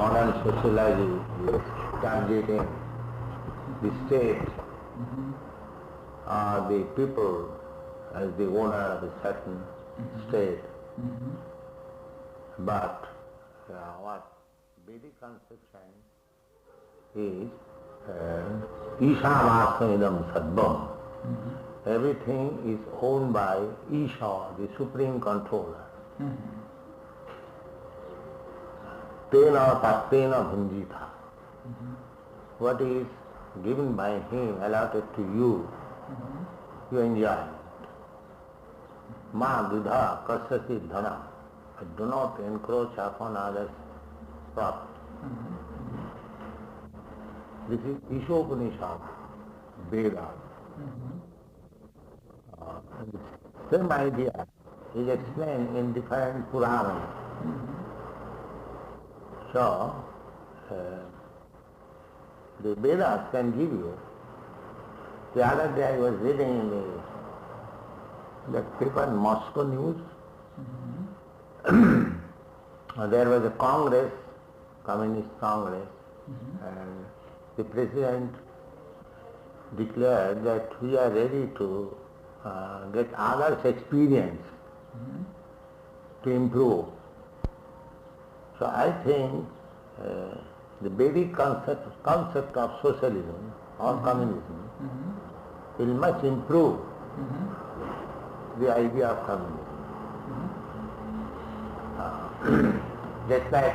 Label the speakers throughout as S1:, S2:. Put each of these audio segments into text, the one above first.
S1: modern sociology is targeting the state or the people as the owner of a certain state. But what Vedic conception is Ishavastamidam Sadvam. Everything is owned by Isha, the supreme controller. Tena tattena bhunjita. What is given by him, allotted to you, you enjoy it. Ma dudha kasati dhana. Do not encroach upon others' property. This is Ishopanishad, Veda. The same idea is explained in different Puranas. So, the Vedas can give you. The other day I was reading in the paper, Moscow News. There was a Congress, Communist Congress, and the President declared that we are ready to get others' experience to improve. So I think the Vedic concept of socialism or communism will much improve the idea of communism. Just like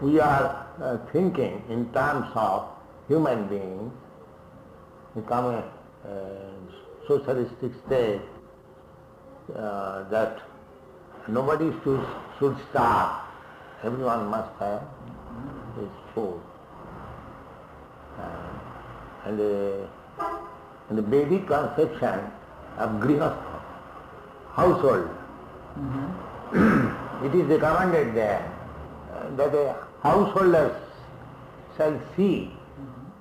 S1: we are thinking in terms of human beings become a socialistic state, that nobody should starve. Everyone must have his food. And the Vedic conception of grihastha, household, it is recommended there that a householder shall see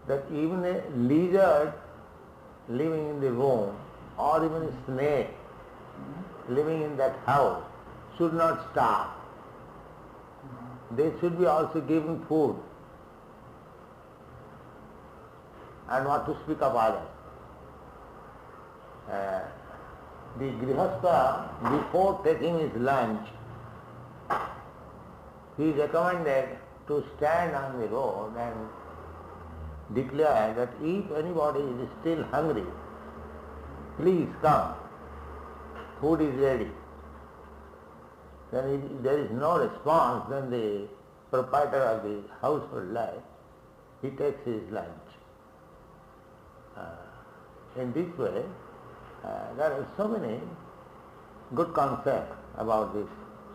S1: that even a lizard living in the room or even a snake living in that house should not starve. They should be also given food. And what to speak of others. The grihastha, before taking his lunch, he is recommended to stand on the road and declare that if anybody is still hungry, please come, food is ready. Then if there is no response, then the proprietor of the household life, he takes his lunch. In this way, there are so many good concepts about this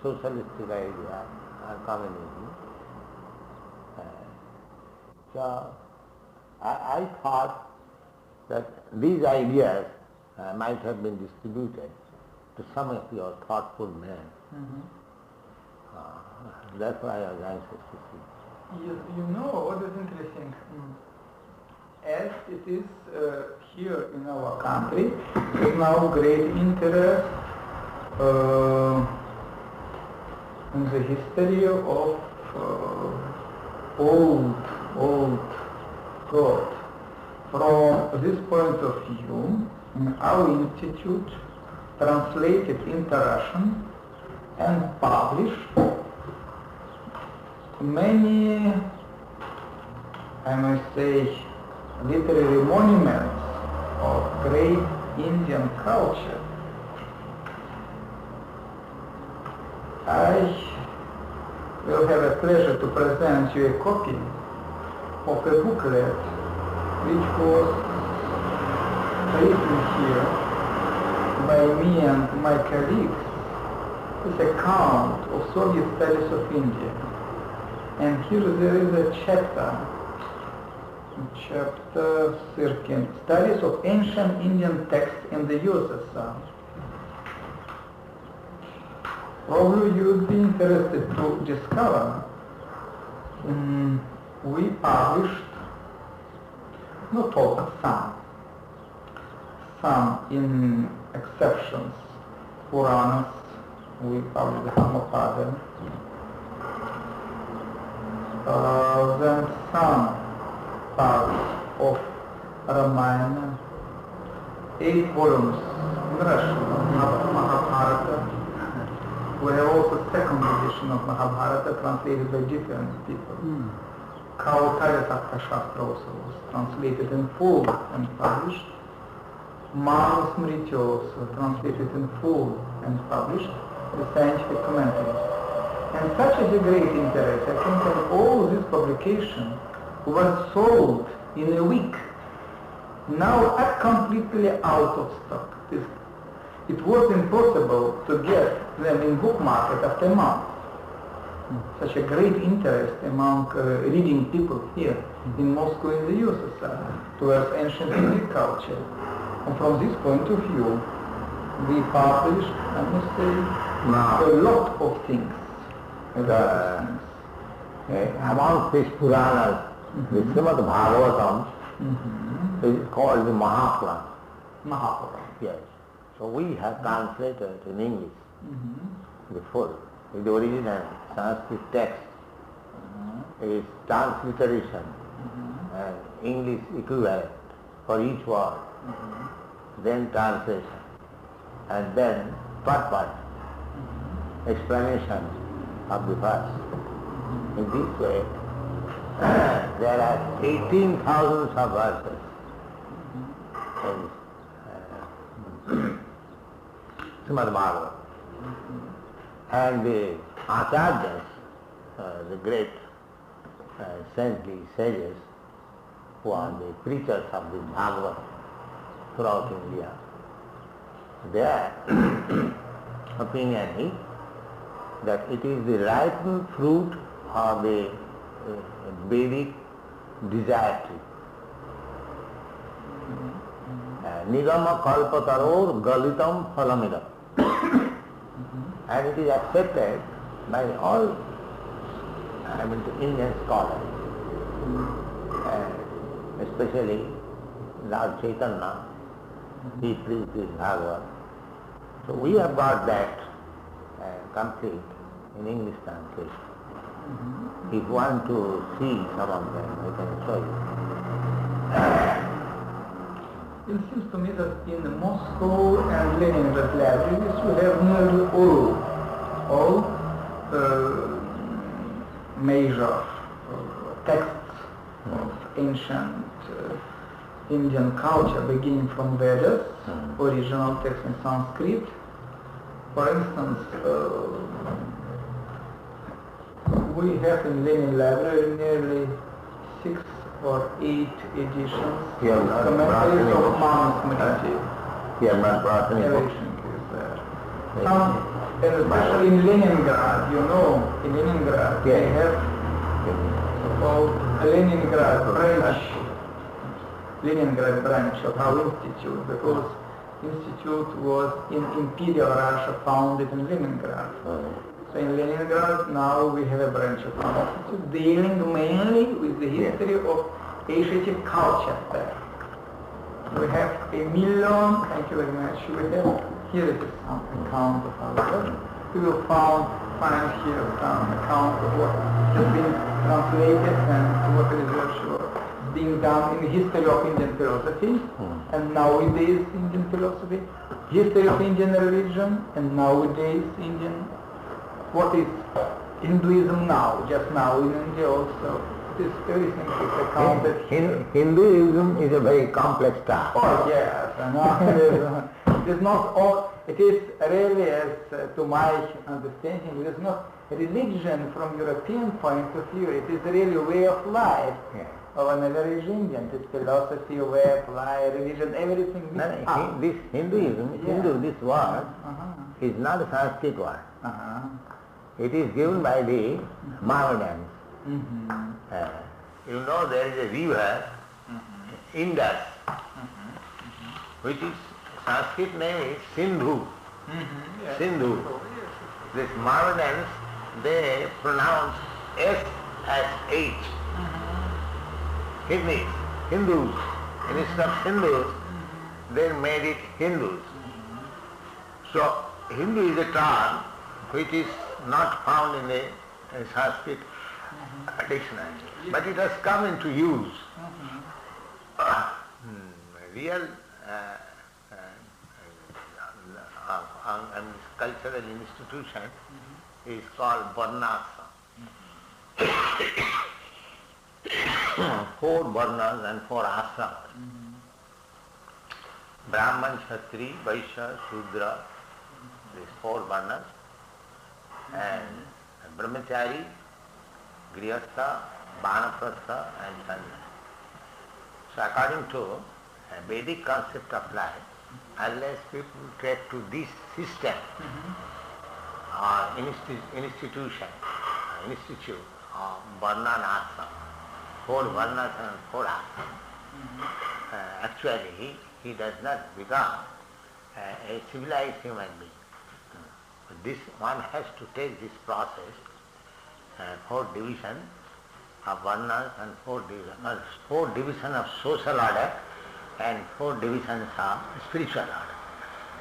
S1: socialistic idea or communism. So I thought that these ideas might have been distributed to some of your thoughtful men. That's why I was anxious to see.
S2: You know what is interesting? As it is here in our country, there is now great interest in the history of old thought. From this point of view, our institute translated into Russian and published many, I must say, literary monuments of great Indian culture. I will have a pleasure to present you a copy of a booklet which was written here by me and my colleagues, this account of Soviet studies of India. And here there is a chapter 13, Studies of Ancient Indian Texts in the USSR. Probably you would be interested to discover we published, not all, but some in exceptions, Puranas, we published the Prabhupada, then some parts of Ramayana, 8 volumes in Russian of Mahabharata. We have also second edition of Mahabharata translated by different people. Kautaya Shastra also was translated in full and published. Manusmriti also translated in full and published with scientific commentaries. And such is a great interest. I think that all these publications were sold in a week. Now are completely out of stock. It was impossible to get them in book market after a month. Such a great interest among reading people here in Moscow in the USSR towards ancient Greek culture. And from this point of view, we published, I must say, a lot of things.
S1: Among these Puranas, the Srimad Bhagavatam is called the Mahapurana.
S2: Mahapurana.
S1: Yes. So we have translated in English the full. The original Sanskrit text is transliteration and English equivalent for each word, then translation, and then part explanation of the verse. In this way, there are 18,000 of verses in Srimad Bhagavatam. And the Acharyas, the great saintly sages who are the preachers of the Bhagavad throughout India, their opinion is that it is the ripened fruit of the Vedic desire tree. Nigama kalpataror galitam phalamidam. And it is accepted by all, Indian scholars, especially Lord Chaitanya, he preached this Bhagavad. So we have got that complete in English translation. If you want to see some of them, I can show you.
S2: It seems to me that in Moscow and Leningrad libraries we have nearly all major texts of ancient Indian culture, beginning from Vedas, original text in Sanskrit. For instance, we have in Lenin Library nearly 6 or 8 editions, commentaries of Manusmriti.
S1: You have not brought any books?
S2: Everything is there. Some, and especially in Leningrad, in Leningrad they have so-called Leningrad branch of our institute, because institute was in Imperial Russia, founded in Leningrad. So in Leningrad now we have a branch of our institute dealing mainly with the history of Asiatic culture there. We have 1 million, thank you very much, we have, here is some account of our work. We will find here some account of what has been translated and what research was being done in the history of Indian philosophy and nowadays Indian philosophy, history of Indian religion and nowadays Indian, what is Hinduism now, just now in India also. It is everything is accounted.
S1: Hinduism is a very complex task.
S2: Oh yes, it is not all, it is really, as to my understanding, it is not religion from European point of view, it is really a way of life of an average Indian. It is philosophy, way of life, religion, everything.
S1: This Hinduism, this word is not a Sanskrit word. It is given by the Mohammedans. There is a river, Indus, which is Sanskrit name is Sindhu. Sindhu. These Mohammedans, they pronounce S as H. Hindus. Instead of Hindus, they made it Hindus. So Hindu is a term which is not found in the Sanskrit dictionary. But it has come into use. Real cultural institution is called varnashram. 4 varnas and 4 ashrams. Brahman, Kshatri, Vaishya, Shudra, these 4 varnas, and Brahmachari, Grihastha, Vanaprastha and Sannyasi. So according to a Vedic concept of life, unless people get to this system or institute of Varna and Ashram, 4 Varnas and 4 Ashram, actually he does not become a civilized human being. This one has to take this process, 4 division of Varnas and 4 division of social order and 4 divisions of spiritual order.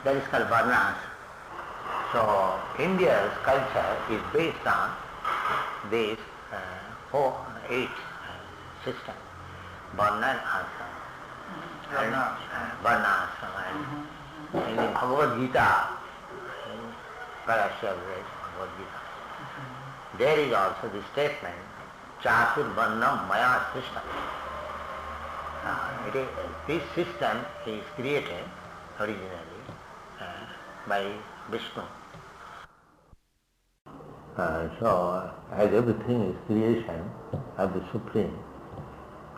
S1: That is called Varnas. So India's culture is based on this 8 system, Varna and Ashram. Varna and in the Bhagavad Gita, perhaps you have read Bhagavad Gita, there is also the statement, Chatur Varna Maya system. This system is created originally by Vishnu. So, as everything is creation of the Supreme,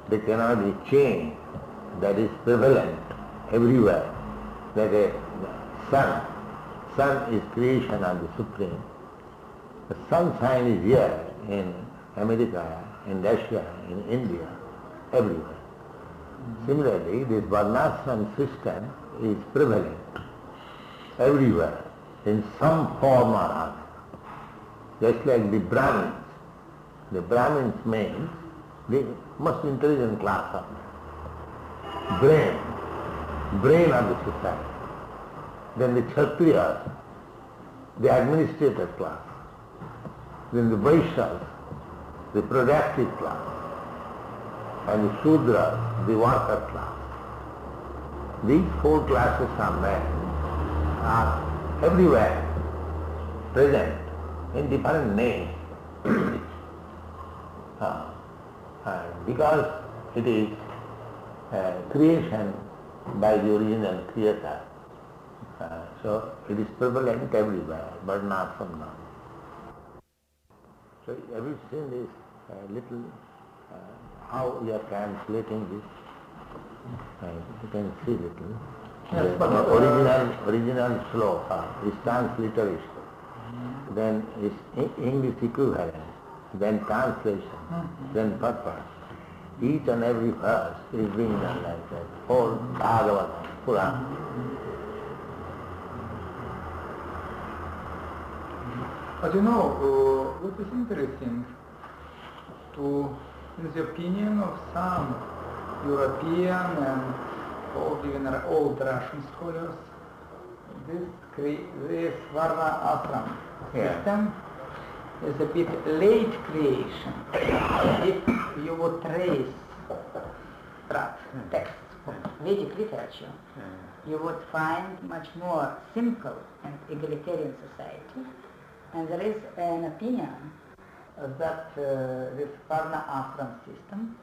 S1: there cannot be change that is prevalent everywhere. Like a sun is creation of the Supreme. The sunshine is here in America, in Russia, in India, everywhere. Similarly, this Varnashram system is prevalent everywhere in some form or other. Just like the Brahmins. The Brahmins means the most intelligent class of men. Brain of the society. Then the Kshatriyas, the administrative class. Then the Vaishyas, the productive class. And the Shudras, the worker class. These 4 classes of men are everywhere present in different names. Because it is creation by the original creator, so it is prevalent everywhere, but not from now. So have you seen this little, how you are translating this? You can see little.
S2: Yes,
S1: The original sloka is transliteration. Then is English equivalent, then translation, then purpose. Each and every verse is being done like that. Whole Bhagavatam, Purana.
S2: But you know, what is interesting, in the opinion of some European and even old Russian scholars, this Varna Ashram system is a bit late creation. If you would trace texts of Vedic literature, you would find much more simple and egalitarian society. And there is an opinion that this Varna Ashram system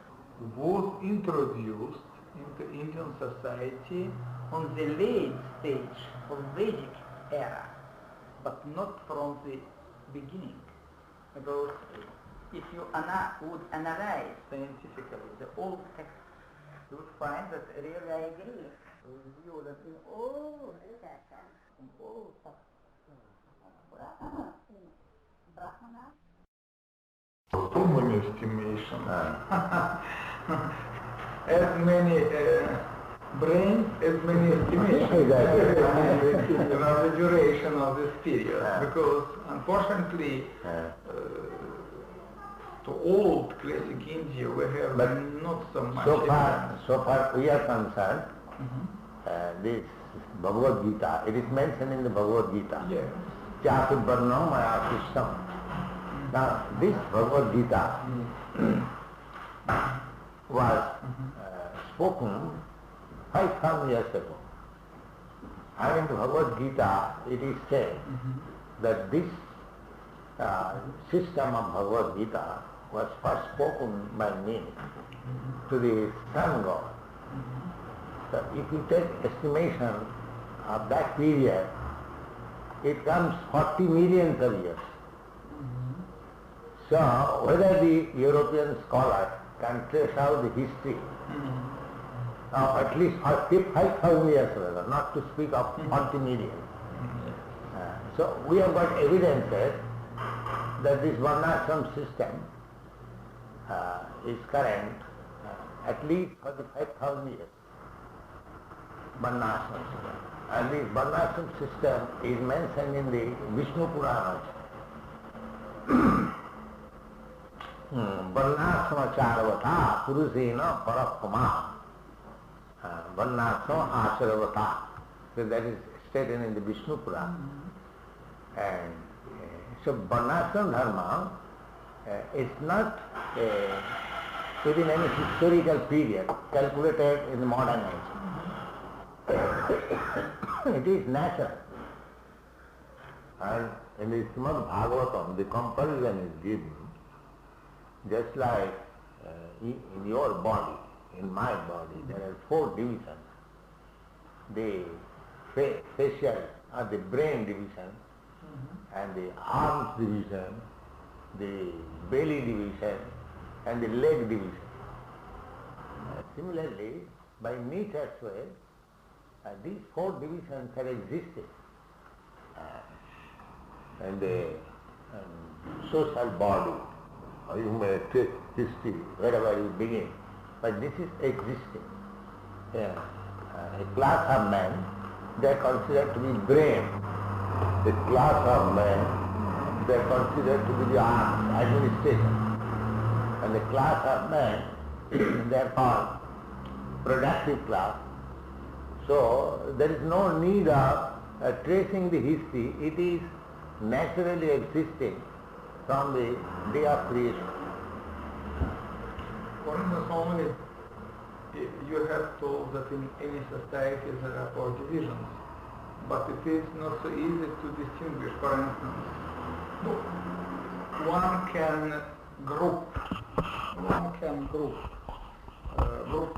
S2: was introduced into Indian society on the late stage of Vedic era, but not from the beginning. Because if you would analyze scientifically the old text, you would find that really I agree with you that in all literature, in all Brahmana, human estimation, as many brains, as many estimations about the duration of this period, because unfortunately to old classic India we have not so much.
S1: So far we are concerned, this Bhagavad Gita, it is mentioned in the Bhagavad Gita.
S2: Yes.
S1: Chatur Varna Maya System. Now, this Bhagavad Gita was spoken 5,000 years ago. And in the Bhagavad Gita, it is said that this system of Bhagavad Gita was first spoken by me to the sun god. So if you take estimation of that period, it comes 40 millions of years. So whether the European scholars can trace out the history, at least 5,000 years rather, not to speak of 40 million. So we have got evidences that this Varnashram system is current at least for the 5,000 years. Varnashram system. And this Varnashram system is mentioned in the Vishnu Purana. Varnashram charavata purusena parakkama. Varnashram acharavata. So that is stated in the Vishnu Purana. And so Varnashram dharma is not within any historical period calculated in the modern age. It is natural. And in the Srimad Bhagavatam, the comparison is given just like in your body, in my body, there are 4 divisions. The facial or the brain division, and the arms division, the belly division, and the leg division. Similarly, by meat as well, these 4 divisions are existing. And the social body, or you may take history wherever you begin, but this is existing. A class of men, they are considered to be brain. The class of men, they are considered to be the arms, administration. And the class of men, they are called productive class. So there is no need of tracing the history. It is naturally existing from the day of creation.
S2: For instance, only you have told that in any society there are 4 divisions, but it is not so easy to distinguish. For instance, one can group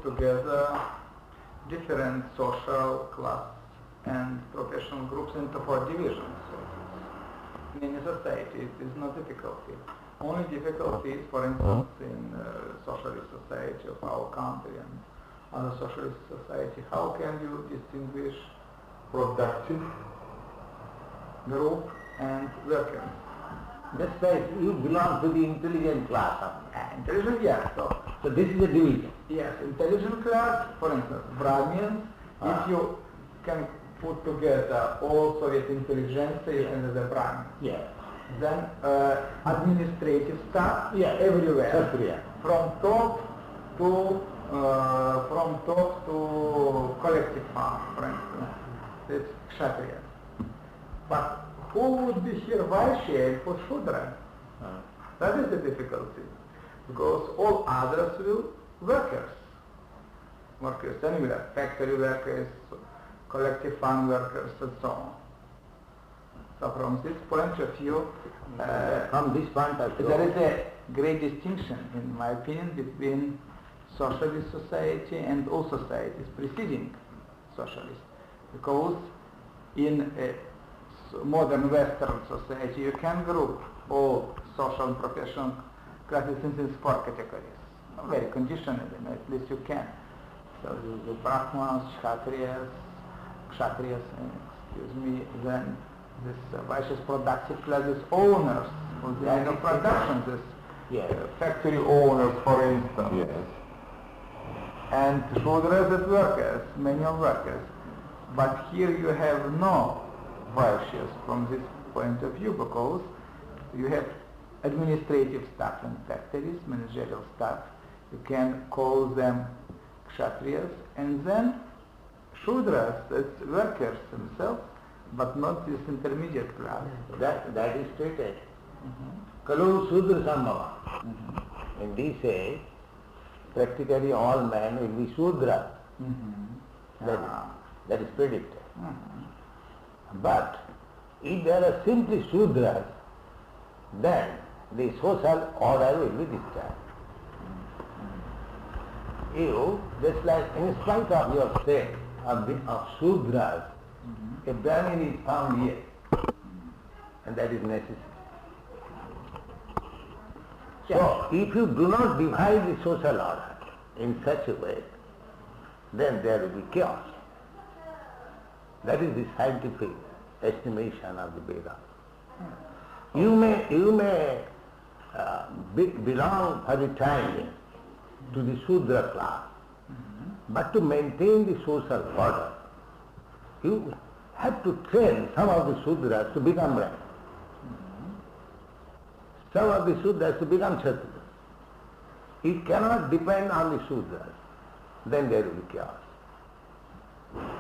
S2: together different social class and professional groups into 4 divisions. So in any society it is no difficulty. Only difficulty is, for instance, in socialist society of our country and other socialist society. How can you distinguish productive group and workers?
S1: That's right, you belong to the intelligent class.
S2: Intelligent, yes.
S1: So this is a division.
S2: Yes, intelligent class, for instance, Brahmins, if you can put together all Soviet intelligentsia and the Brahmins.
S1: Yes.
S2: Then administrative staff everywhere, from top to collective farm, for instance. It's Kshatriyas. But who would be here Vaishya for Shudra? That is the difficulty, because all others will workers anywhere, factory workers, collective farm workers, and so on. So from this point of view, there is a great distinction, in my opinion, between socialist society and all societies preceding socialist, because in a modern Western society you can group all social and professional classes into 4 categories, very conditionally, at least you can. So the Brahmans, Kshatriyas, then this Vaishya's productive classes, owners of the line of production, this factory owners, for instance.
S1: Yes.
S2: And Shudras as workers, manual workers. But here you have no Vaishyas from this point of view, because you have administrative staff in factories, managerial staff. You can call them Kshatriyas, and then Shudras, that's workers themselves, but not this intermediate class.
S1: That is stated Kalu Sudra Sambhava. And he says, practically all men will be Sudra. That is predicted. But if there are simply Sudras, then the social order will be disturbed. You, just like in spite of your state of Sudras, a Brahmin is found here, and that is necessary. So, if you do not divide the social order in such a way, then there will be chaos. That is the scientific estimation of the Vedas. You may belong for the time being to the Sudra class, but to maintain the social order, you have to train some of the Sudras to become Brahmin. Some of the Sudras to become Kshatriya. It cannot depend on the Sudras, then there will be chaos.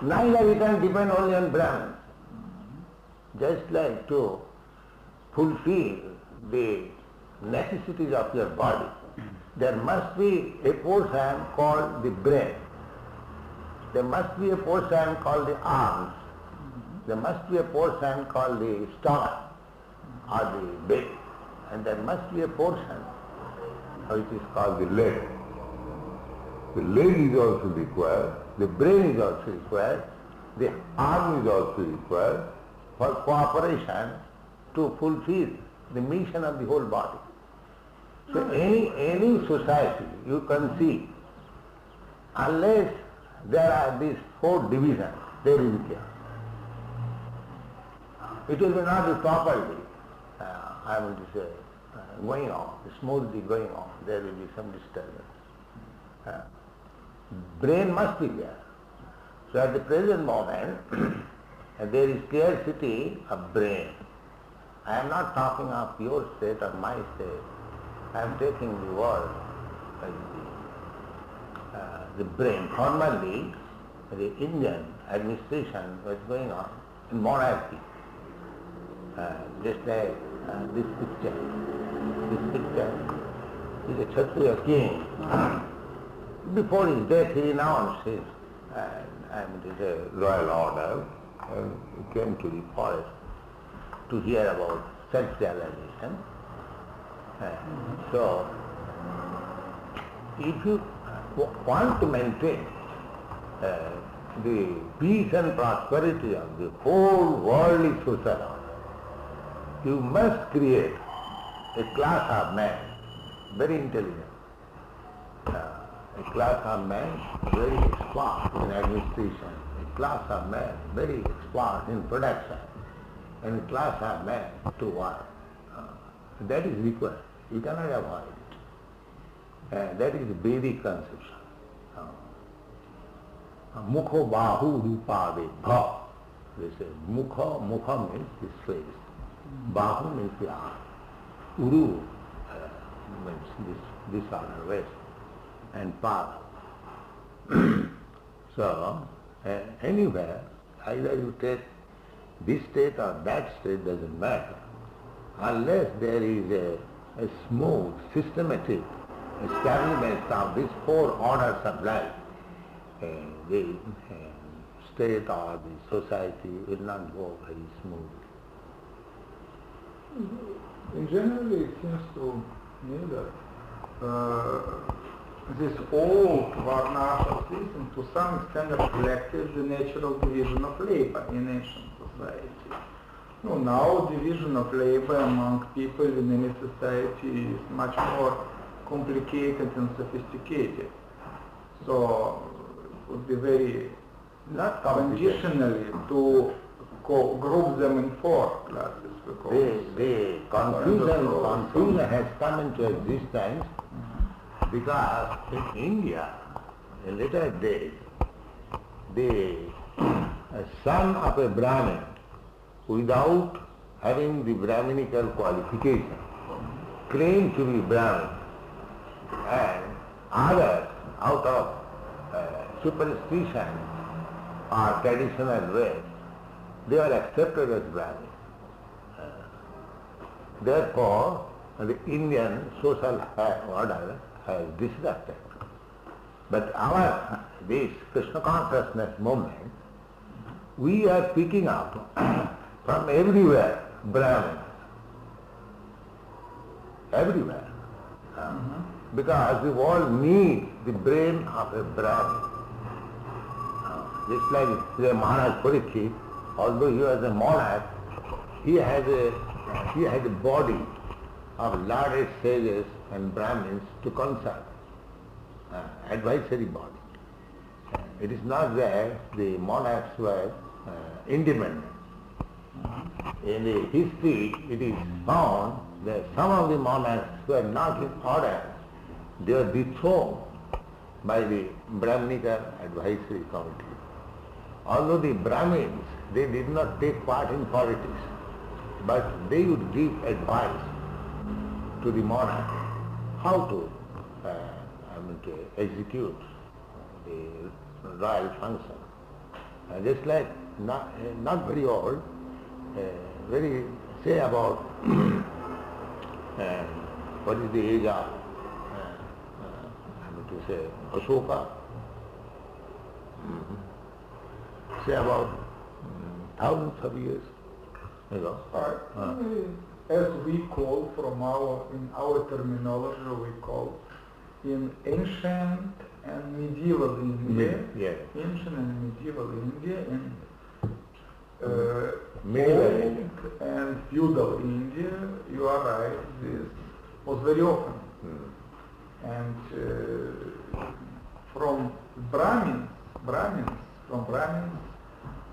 S1: Neither it can depend only on Brahmins. Just like to fulfill the necessities of your body, there must be a portion called the brain. There must be a portion called the arms. There must be a portion called the stomach or the belly. And there must be a portion which is called the leg. The leg is also required, the brain is also required, the arm is also required for cooperation to fulfill the mission of the whole body. So any society you can see, unless there are these four divisions, there is chaos. It will be not properly, I will say, going on, smoothly going on, there will be some disturbance. Brain must be there. So at the present moment, there is scarcity of brain. I am not talking of your state or my state. I am taking the word as the brain. Formerly, the Indian administration was going on in monarchy. Just like this picture. This picture is a Kshatriya king. Before his death, he renounced his, it is a royal order, and he came to the forest to hear about self-realization. So, if you want to maintain the peace and prosperity of the whole worldly social order, you must create a class of men, very intelligent, a class of men very expert in administration, a class of men very expert in production, and a class of men to work. That is required. You cannot avoid it. That is the Vedic conception. Mukho bahu rupa vedha. They say mukha means this face. Bahu means the arm. Uru means this order, waist, and pada. So, anywhere, either you take this state or that state, doesn't matter, unless there is a smooth, systematic establishment of these four orders of life, the state or the society will not go very smoothly.
S2: Generally, it seems to me that this old Varnashram system to some extent reflected the natural division of labor in ancient society. No, now division of labor among people in any society is much more complicated and sophisticated. So it would be very
S1: not
S2: conditionally to group them in four classes.
S1: The confusion has come into existence because in India, in later days, the son of a Brahmin, without having the Brahminical qualification, claimed to be Brahmin, and others, out of superstition or traditional ways, they are accepted as Brahmin. Therefore, the Indian social order has disrupted. But this Krishna consciousness movement, we are picking up from everywhere Brahmins. Everywhere. Because the world needs the brain of a Brahmin. Just like the Maharaj Parikshit, although he was a monarch, he had a body of learned sages and Brahmins to consult, advisory body. It is not that the monarchs were independent. In the history it is found that some of the monarchs were not in order. They were dethroned by the Brahminical advisory committee. Although the Brahmins, they did not take part in politics, but they would give advice to the monarch how to execute the royal function. Just like not very old, say about what is the age of Ashoka? Say about thousands of years ago.
S2: As we call in our terminology, we call in ancient and medieval India, ancient and medieval India, in old and feudal India, you are right, this was very often. And from Brahmins,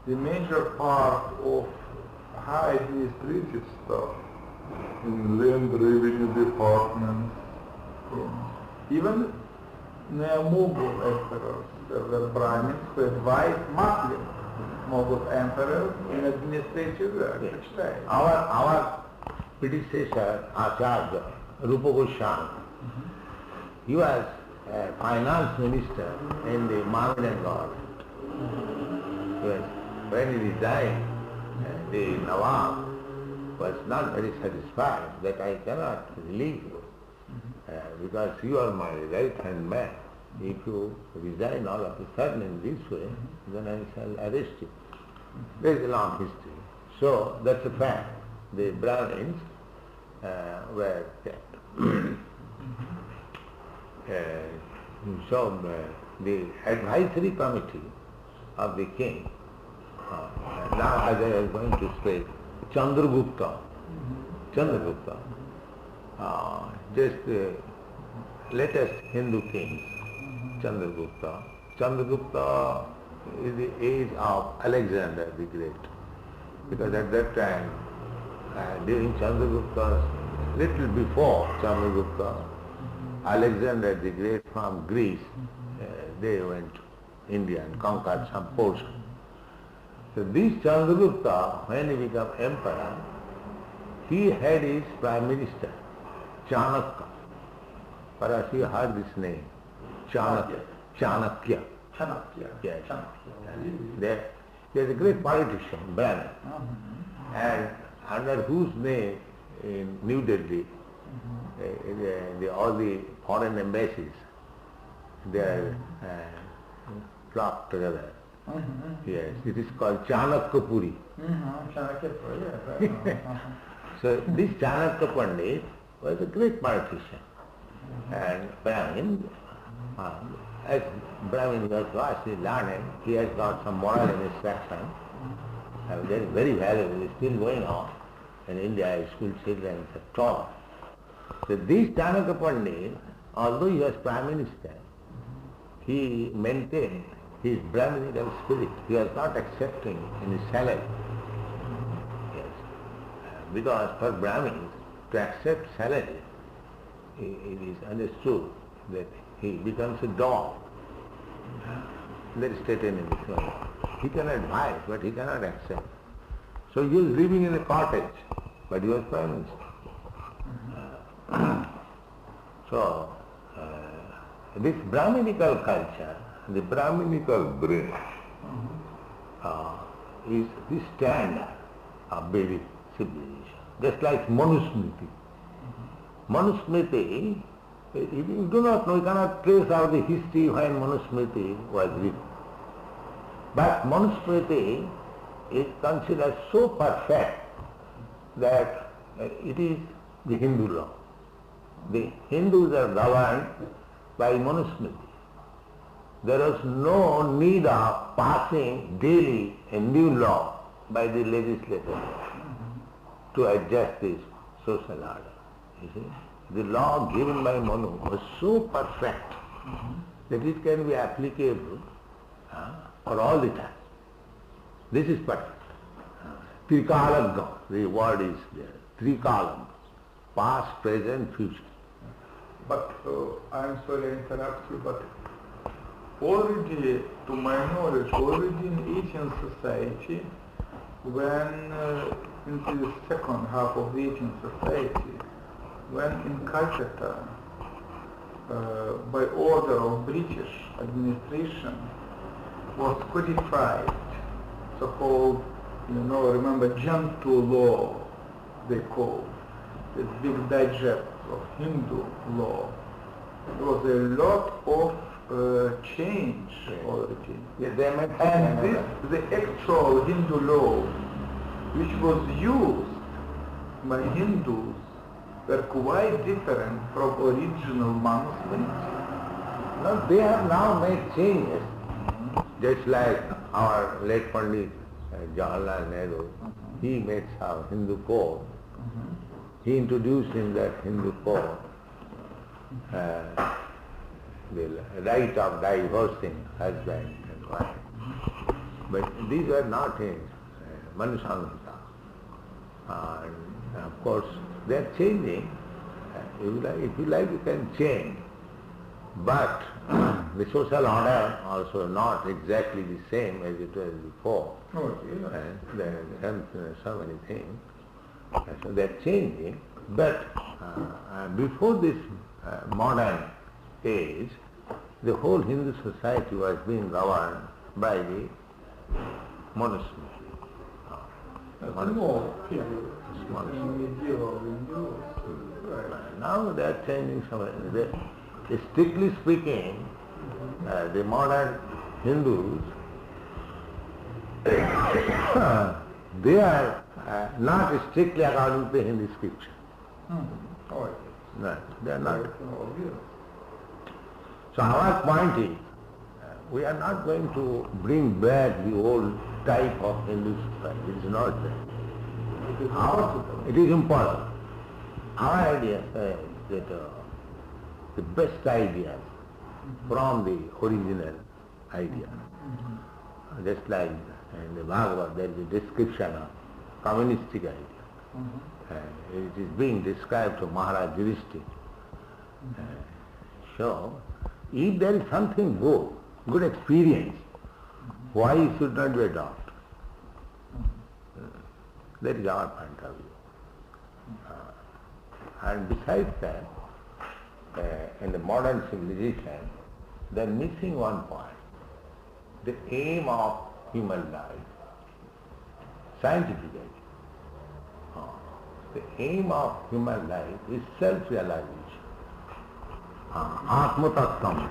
S2: the major part of high administrative stuff in land revenue departments, even Neo-Mughal emperors, there were Brahmins who advised Muslim Mughal emperors in administrative work.
S1: Our predecessor, Acharya, Rupa Goswami, he was a finance minister in the Mahomedan government. When he resigned, the Nawab was not very satisfied that I cannot relieve you because you are my right-hand man. If you resign all of a sudden in this way, then I shall arrest you. There is a long history. So that's a fact. The Brahmins were kept. So the advisory committee of the king, now as I was going to speak, Chandragupta, just the latest Hindu kings, Chandragupta is the age of Alexander the Great, because at that time, during Chandragupta's, little before Chandragupta, Alexander the Great from Greece, they went to India and conquered some portion. So this Chandragupta, when he became emperor, he had his prime minister, Chanakya. Perhaps you heard this name, Chanakya. Yes. He is a great politician, Brahmin, and under whose name in New Delhi, all the foreign embassies, they are flocked together. Yes, it is called Chanakyapuri. So this Chanakya Pandit was a great politician, and Brahmin, as Brahmin was vastly learned, he has got some moral instruction. That is very valuable, it is still going on. In India, school children are taught. So this Chanakya Pandit, although he was Prime Minister, he maintained his Brahminical spirit. He was not accepting any salary. Yes. Because for Brahmins, to accept salary, it is understood that he becomes a dog. That is stated in this one. He can advise, but he cannot accept. So he was living in a cottage, but he was Prime Minister. So, this Brahminical culture, the Brahminical brain, is the standard of Vedic civilization. just like Manusmriti. Manusmriti, you do not know, you cannot trace out the history when Manusmriti was written. But Manusmriti is considered so perfect that it is the Hindu law. The Hindus are governed by Manusmriti. There is no need of passing daily a new law by the legislature to adjust this social order. You see? The law given by Manu was so perfect that it can be applicable for all the time. This is perfect. Trikalagga, the word is there. Trikalam, past, present, future.
S3: But I'm sorry to interrupt you, but already, to my knowledge, already in Asian society, when in the second half of the Asian society, when in Calcutta, by order of British administration, was codified so-called, remember, Gentoo law, they call this big digest of Hindu law. There was a lot of change already.
S1: Yes, they might
S3: And this, the actual Hindu law, which was used by Hindus, were quite different from original manuscripts.
S1: No, they have now made changes. Just like our late Pandit Jawaharlal Nehru, he made some Hindu code. He introduced in that Hindu code the right of divorcing husband and wife. But these were not in Manusamhita. And of course, they are changing. If you like, you can change. But the social order also not exactly the same as it was before.
S3: Oh, yeah.
S1: And there are so many things. So they are changing. But before this modern age, the whole Hindu society was being governed by the monastery.
S3: Small period. Medieval Hindus. Right.
S1: Now they are changing somewhere. Strictly speaking, the modern Hindus, they are not strictly according to Hindu scripture.
S3: Oh, yes.
S1: No, they are not.
S3: Oh, yes.
S1: So our point is, we are not going to bring back the old type of Hindu society. It is not there. It is impossible. Our idea is that the best ideas from the original idea. Just like in the Bhagavad, there is a description of communistic idea. It is being described to Maharaj Yudhishthira. So, if there is something good experience, why it should not be adopted? That is our point of view. And besides that, in the modern civilization, they are missing one point. The aim of human life, scientifically. The aim of human life is self-realization. Atma-tattam.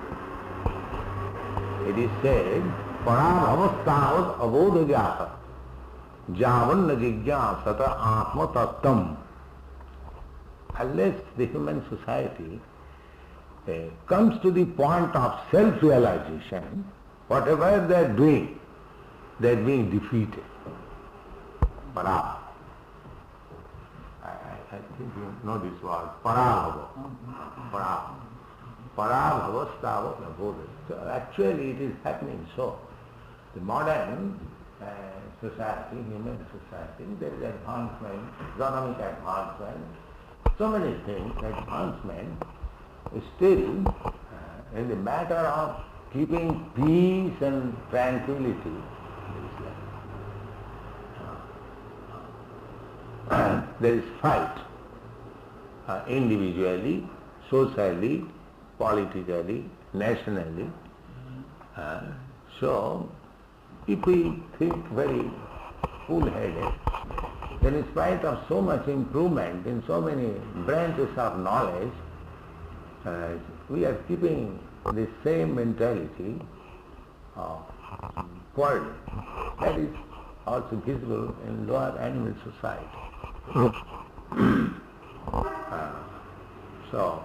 S1: It is said, parabhavastavat abodhajata javan najijñāsata atma-tattam. Unless the human society comes to the point of self-realization, whatever they are doing, they are being defeated. Parabhava. I think you know this word, parabhava. Parabhava stavat abodha. So actually it is happening so. The modern society, human society, there is advancement, economic advancement, so many things, advancement. Still, in the matter of keeping peace and tranquility, there is fight, individually, socially, politically, nationally. So, if we think very full-headed, then in spite of so much improvement in so many branches of knowledge, we are keeping the same mentality of poverty. That is also visible in lower animal society. So,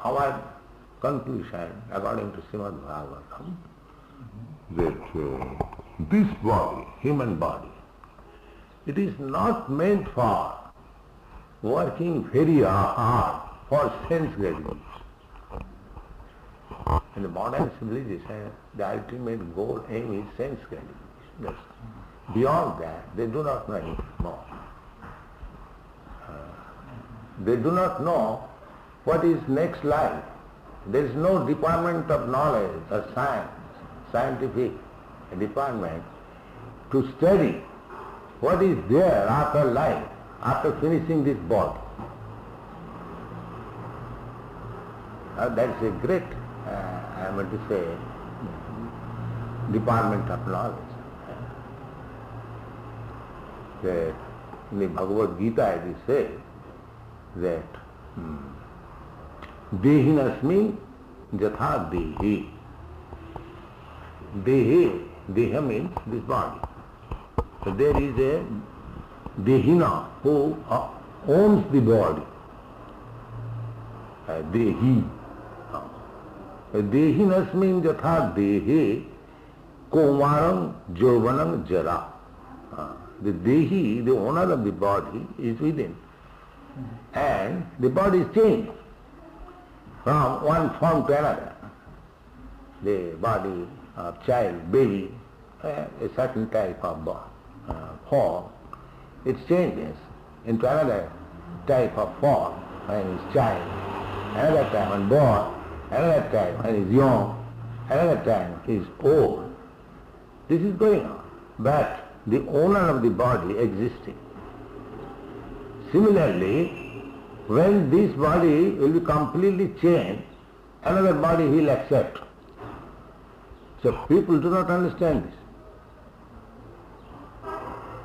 S1: our conclusion, according to Srimad Bhagavatam, that this body, human body, it is not meant for working very hard for sense gratification. In the modern civilization, the ultimate goal, aim is sense gratification. Yes. Beyond that, they do not know anything more. They do not know what is next life. There is no department of knowledge or science, scientific department to study what is there after life, after finishing this body. That is a great, I am going to say, department of knowledge. That in the Bhagavad Gita it is said that Dehinasmi Jatha Dehi. Deha means this body. So there is a Dehina who owns the body. Dehi. Dehinasmin Jatha Dehe Komaram Jovanam Jara. The Dehi, the owner of the body, is within. And the body is changed from one form to another. The body of child, baby, a certain type of form, it changes into another type of form when it's child, another time when born, another time when he's young, another time he's old. This is going on. But the owner of the body existing. Similarly, when this body will be completely changed, another body he will accept. So people do not understand this.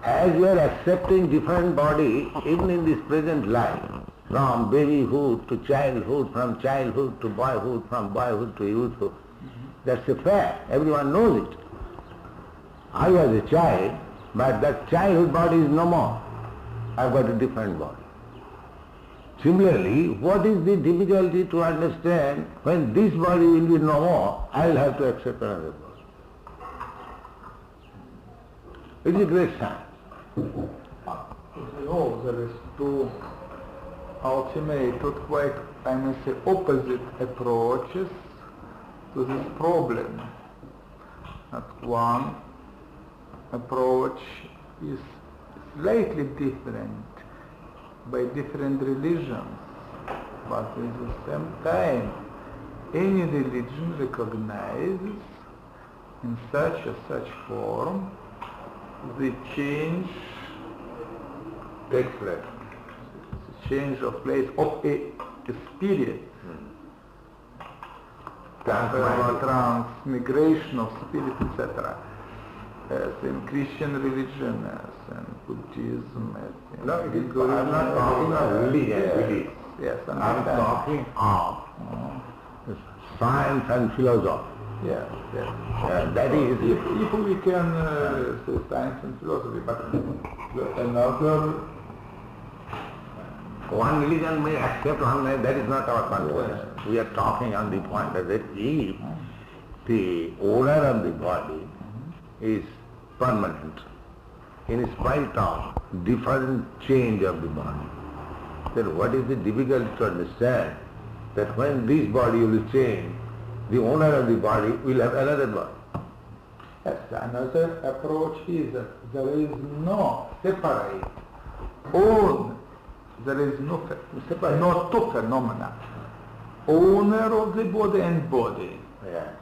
S1: As we are accepting different body, even in this present life, from babyhood to childhood, from childhood to boyhood, from boyhood to youthhood, that's a fact. Everyone knows it. I was a child, but that childhood body is no more. I've got a different body. Similarly, what is the difficulty to understand when this body will be no more, I will have to accept another body. It's a great sign.
S3: No, there is two ultimate, quite, I may say, opposite approaches to this problem. That one approach is slightly different by different religions, but at the same time, any religion recognizes in such form the change
S1: Takes place.
S3: the change of place of a spirit, transmigration of spirit, etc. As in Christian religion, as in Buddhism, as in
S1: No, it is, I'm not talking of religion.
S3: Yes,
S1: I'm talking of science and philosophy.
S3: Yes.
S1: That is,
S3: if we can say science and philosophy, but another
S1: one religion may accept one, that is not our conversation. We are talking on the point that if the owner of the body is permanent, in spite of different change of the body, then what is the difficulty to understand that when this body will change, the owner of the body will have another body.
S3: Yes, another approach is that there is no separate own, there is no two phenomena, owner of the body and body.
S1: Yes.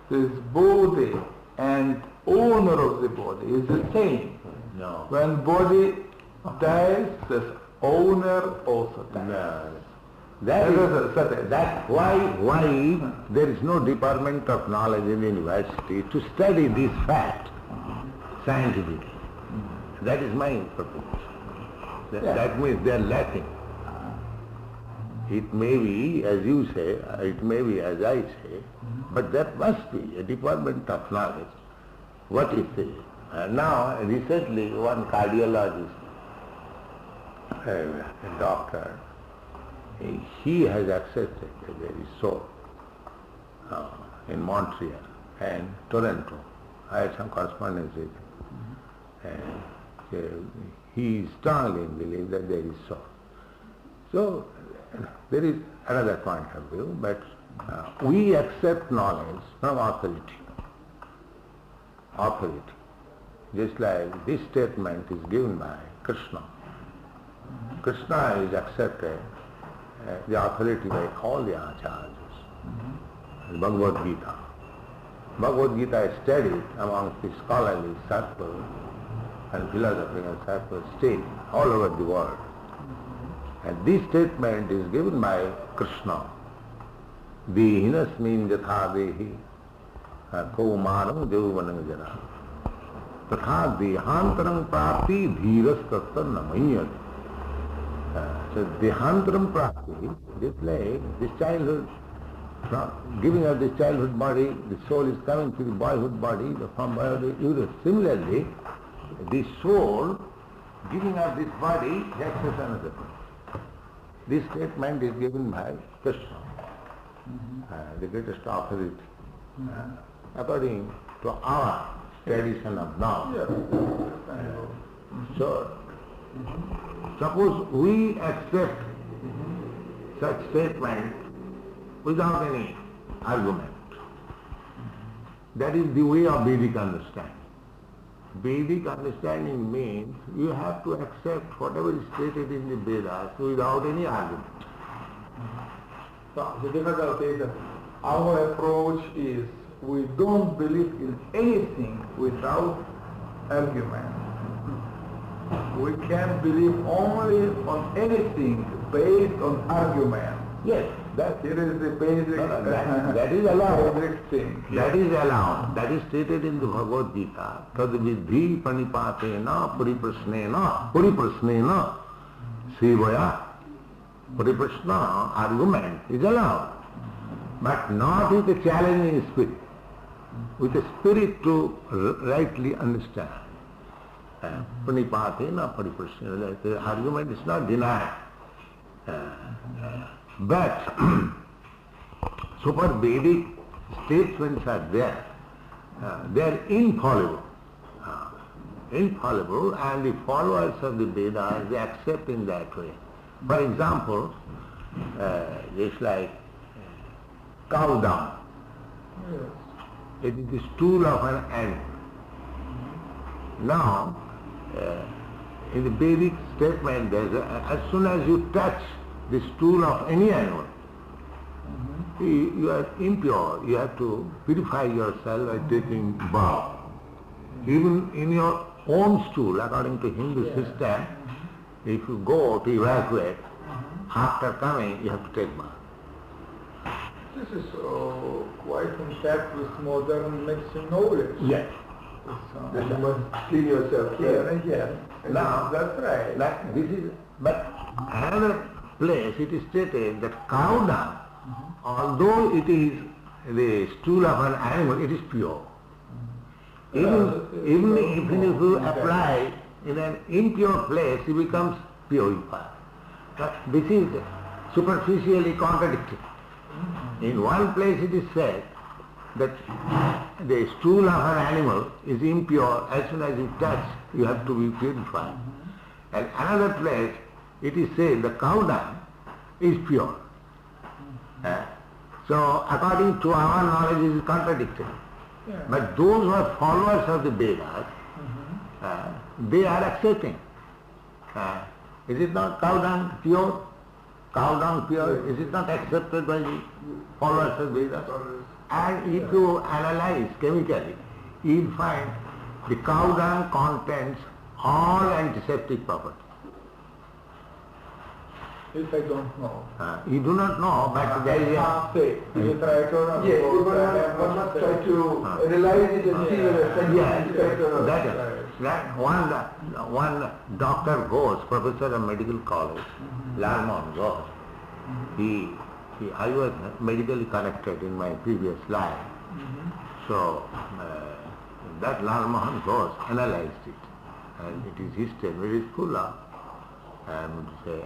S3: This body and owner of the body is the same.
S1: No.
S3: When body dies, this owner also dies.
S1: No. That's why there is no department of knowledge in the university to study this fact scientifically. That is my interpretation. That means they are lacking. It may be, as you say, it may be as I say, but there must be a department of knowledge. What is it? Now, recently, one cardiologist, a doctor, he has accepted that there is soul in Montreal and Toronto. I had some correspondence with him. And he strongly believes that there is soul. So, there is another point of view, but we accept knowledge from authority. Authority. Just like this statement is given by Krishna. Krishna is accepted as the authority by all the acharyas. Bhagavad Gita. Bhagavad Gita is studied amongst the scholarly circles and philosophical circles still all over the world. And this statement is given by Krishna. Dehinasmin jatha dehi kaumaram devanam jana tatha dehantaram prapti dhiras tatta namayat. So dehantaram prapti, just like this childhood, giving up this childhood body, the soul is coming to the boyhood body, from boyhood to youth. Similarly, the soul giving up this body takes another body. This statement is given by Krishna, the greatest authority, according to our tradition of now. So, suppose we accept such statement without any argument. That is the way of Vedic understanding. Vedic understanding means you have to accept whatever is stated in the Vedas without any argument.
S3: So the difficulty is that our approach is we don't believe in anything without argument. We can believe only on anything based on argument.
S1: Yes,
S3: It is the basic,
S1: that is allowed.
S3: basic thing.
S1: That is allowed. That is stated in the Bhagavad Gita. Tad vidhi panipatena puriprasnena sevaya. Puriprasna argument is allowed. But not with a challenging spirit. With a spirit to rightly understand. Panipatena puriprasnena. The argument is not denied. But super Vedic statements are there. They are infallible. Infallible, and the followers of the Vedas, they accept in that way. For example, just like cow dung. It is the stool of an animal. Now, in the Vedic statement, as soon as you touch the stool of any animal, you are impure. You have to purify yourself by taking bath. Even in your own stool, according to Hindu system, if you go to evacuate, after coming, you have to take bath.
S3: This is quite in fact with modern medicine knowledge.
S1: Yes.
S3: That you must clean yourself here. Yes.
S1: Now,
S3: That's right.
S1: Like this is, but another place it is stated that cow dung, although it is the stool of an animal, it is pure. Even if you apply in an impure place, it becomes purified. But this is superficially contradictory. In one place it is said that the stool of an animal is impure, as soon as you touch, you have to be purified. And another place it is said the cow dung is pure. So according to our knowledge it is contradictory. But those who are followers of the Vedas, they are accepting. Is it not cow dung pure? Cow dung pure, is it not accepted by the followers of Vedas? And if you analyze chemically, you will find the cow dung contains all antiseptic properties.
S3: If I don't know.
S1: You do not know, but there is
S3: a... You try to...
S2: Yes, one must try to realize it and see whether
S1: yes, that is. Right? One doctor goes, professor of medical college, Lalman goes. I was medically connected in my previous life. So that Lalman goes, analyzed it. And it is history, it is full of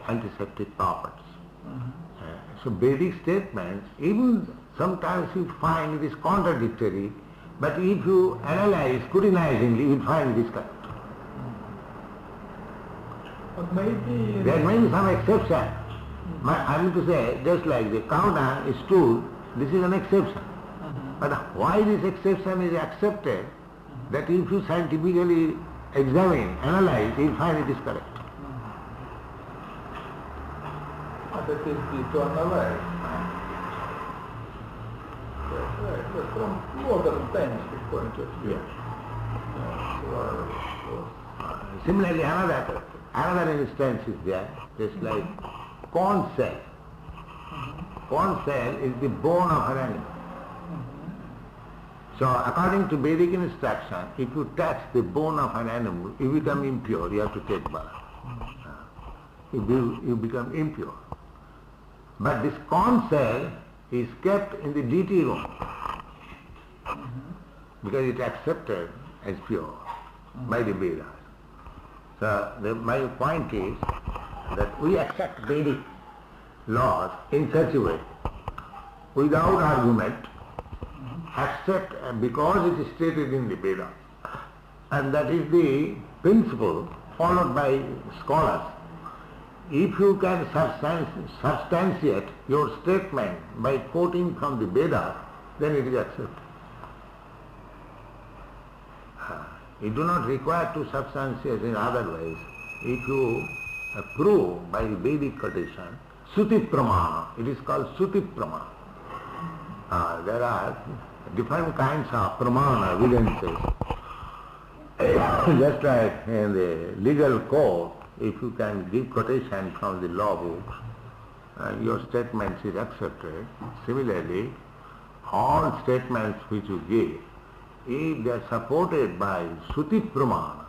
S1: antiseptic properties. So Vedic statements, even sometimes you find it is contradictory, but if you analyze scrutinizingly, you will find it is correct.
S3: But maybe
S1: There may be some exception. I mean to say, just like the cow dung is stool, this is an exception. But why this exception is accepted, that if you scientifically examine, analyze, you will find it is correct.
S3: that is to analyze. That's right. But from modern scientific point of view.
S1: Similarly, another instance is there, just like corn cell. Corn cell is the bone of an animal. So according to Vedic instruction, if you touch the bone of an animal, you become impure, you have to take bath. You become impure. But this corn cell is kept in the deity room because it is accepted as pure by the Vedas. So my point is that we accept Vedic laws in such a way, without argument, accept because it is stated in the Veda. And that is the principle followed by scholars. If you can substantiate your statement by quoting from the Veda, then it is accepted. You do not require to substantiate in other ways. If you prove by the Vedic tradition, Suti Pramana, it is called Suti Pramana. There are different kinds of Pramana evidences. Just like in the legal code, if you can give quotation from the law books, your statements is accepted. Similarly, all statements which you give, if they are supported by Suti Pramana,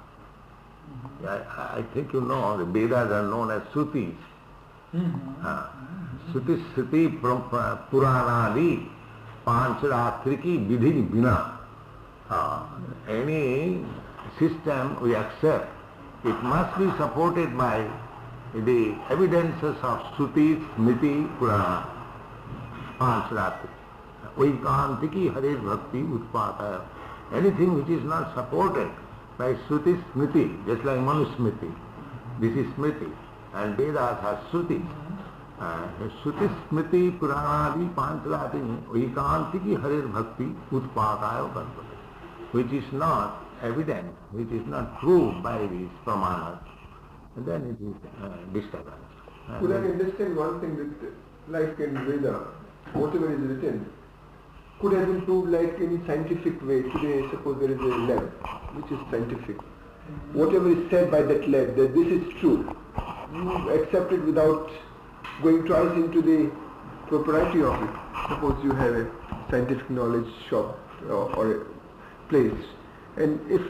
S1: I think you know the Vedas are known as Sutis. Suti Sruti Puranadi Pancharatriki Vidhi Bina. Any system we accept, it must be supported by the evidences of Sruti, Smriti, Purana, Pancharatriki. Vaikantiki Hare Bhakti Utpataya. Anything which is not supported by Sruti, Smriti, just like Manusmriti, this is Smriti, and Vedas are Sruti. Sruti, Smriti, Puranadi, Pancharatriki, Vaikantiki Hare Bhakti Utpataya Karpate, which is not evident, which is not proved by these pramanas, and then it is disturbance.
S4: Could I understand one thing that, like in Veda, whatever is written, could have been proved like in scientific way. Today, suppose there is a lab which is scientific. Whatever is said by that lab, that this is true, you accept it without going twice into the propriety of it. Suppose you have a scientific knowledge shop or a place, and if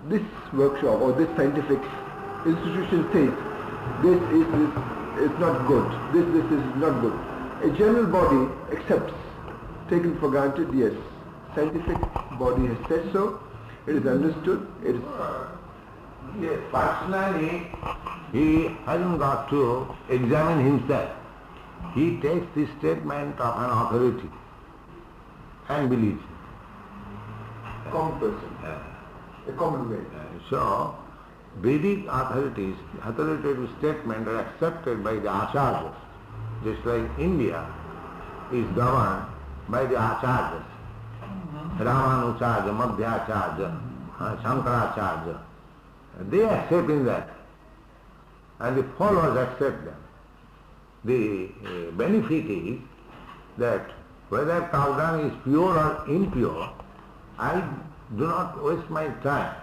S4: this workshop or this scientific institution says this is not good, this is not good, a general body accepts, taken for granted, yes, scientific body has said so, it is understood, it is...
S1: Yes, personally, he hasn't got to examine himself. He takes the statement of an authority and believes it.
S4: A common person, a common way.
S1: So, Vedic authorities, authoritative statements are accepted by the acharyas. Just like India is governed by the acharyas. Ramanucharya, Madhyacharya, Shankaracharya. They accept in that, and the followers accept them. The benefit is that whether cow dung is pure or impure, I do not waste my time.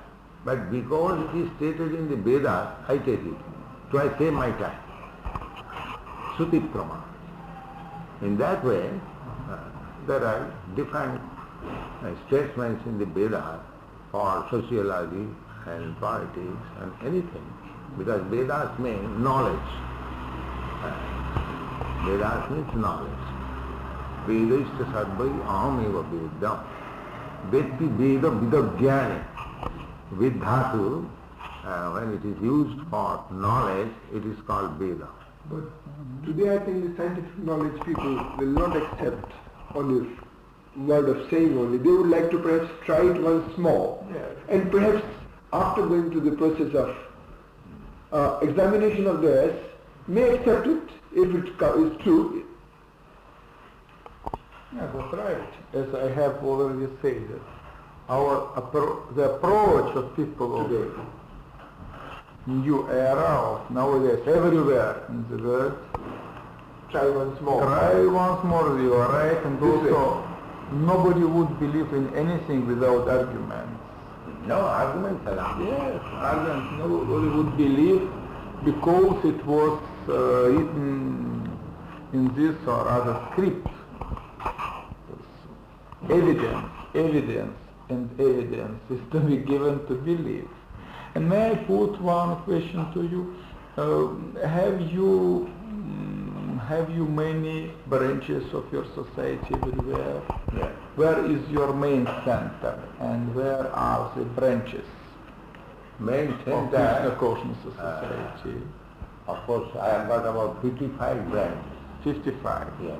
S1: But because it is stated in the Vedas, I take it. So I save my time. Suti Pramana. In that way, there are different statements in the Vedas for sociology, and politics and anything, because Vedas mean knowledge. Vedas means knowledge. Vedashta sarvai ahameva vedam. Vetti veda vidajnane. Vidhatu, when it is used for knowledge, it is called Veda.
S4: But today I think the scientific knowledge people will not accept only word of saying only. They would like to perhaps try it once more.
S3: Yes.
S4: And perhaps after going through the process of examination of theirs, may accept it if it is true.
S3: Yeah, that's right. As I have already said, the approach of people today, new era of nowadays everywhere in the world,
S4: Try once more.
S3: try once more, you are right, and also nobody would believe in anything without arguments.
S1: No arguments allowed.
S3: Yes, arguments. Nobody would believe because it was written in this or other script. Evidence is to be given to believe. And may I put one question to you? Have you many branches of your society everywhere?
S1: Yes.
S3: Where is your main center and where are the branches
S1: Main
S3: of Krishna
S1: center,
S3: Consciousness Society?
S1: of course, I have got about 55 branches.
S3: 55.
S1: Yes.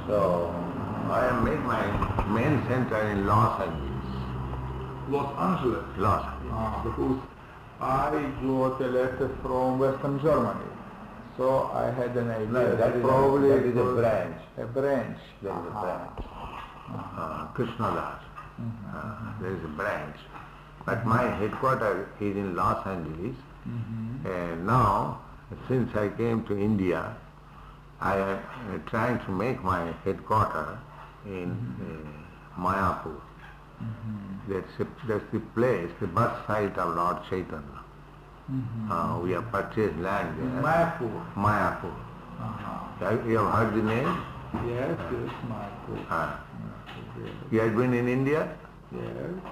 S1: So, I have made my main center in Los Angeles.
S3: Los Angeles.
S1: Los Angeles.
S3: Because I got a letter from Western Germany. So I had an idea
S1: No, that is
S3: probably
S1: that is
S3: it
S1: a
S3: was
S1: branch.
S3: a branch.
S1: There is a branch. Krishna Das. There is a branch. But my headquarters is in Los Angeles. And now, since I came to India, I am trying to make my headquarters in Mayapur. That's the place, the birth site of Lord Chaitanya. We have purchased land there. Mayapur. You have heard the name?
S3: Yes, Mayapur.
S1: You have been in India?
S3: Yes,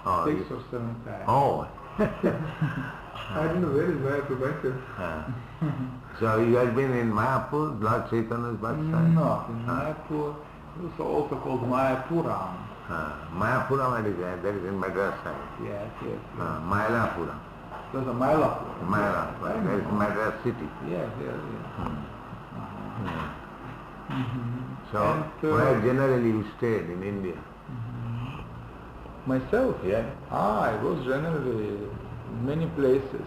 S1: Oh,
S3: 6
S1: you-
S3: or 7 times.
S1: Oh.
S4: I don't know where is Mayapur myself.
S1: So you have been in Mayapur, Lord Chaitanya's birth site?
S3: No, in Mayapur, it's also called Mayapuram.
S1: Mayapuram, that is in Madras side.
S3: Yes.
S1: Mailapuram.
S3: There's a Mylapur.
S1: Mailapuram, that is Madras city.
S3: Yes.
S1: So,
S3: And,
S1: where generally you stayed in India?
S3: Myself?
S1: Yeah.
S3: I was generally in many places.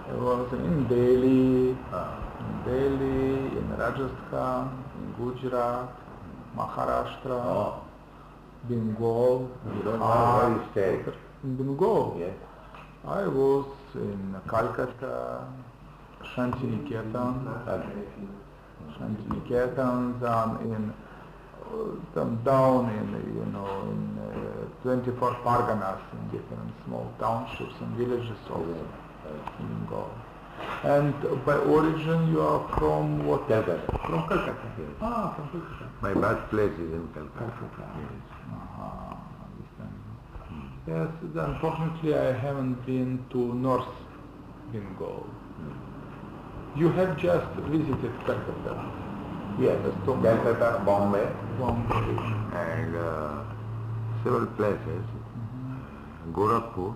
S3: I was in Delhi, in Rajasthan, in Gujarat, Maharashtra,
S1: Oh.
S3: Bengal,
S1: You don't know where you stayed?
S3: in Bengal.
S1: Yes.
S3: I was in Calcutta, Shantiniketan, then down in 24 Parganas, in different small townships and villages also in Bengal. And by origin you are from what?
S1: Calcutta.
S3: From Calcutta. From Calcutta.
S1: My birthplace is in Calcutta.
S3: Understand. Yes, unfortunately I haven't been to North Bengal. You have just visited Calcutta.
S1: Yes, Calcutta, Bombay,
S3: Bombay.
S1: and several places. Gorakhpur.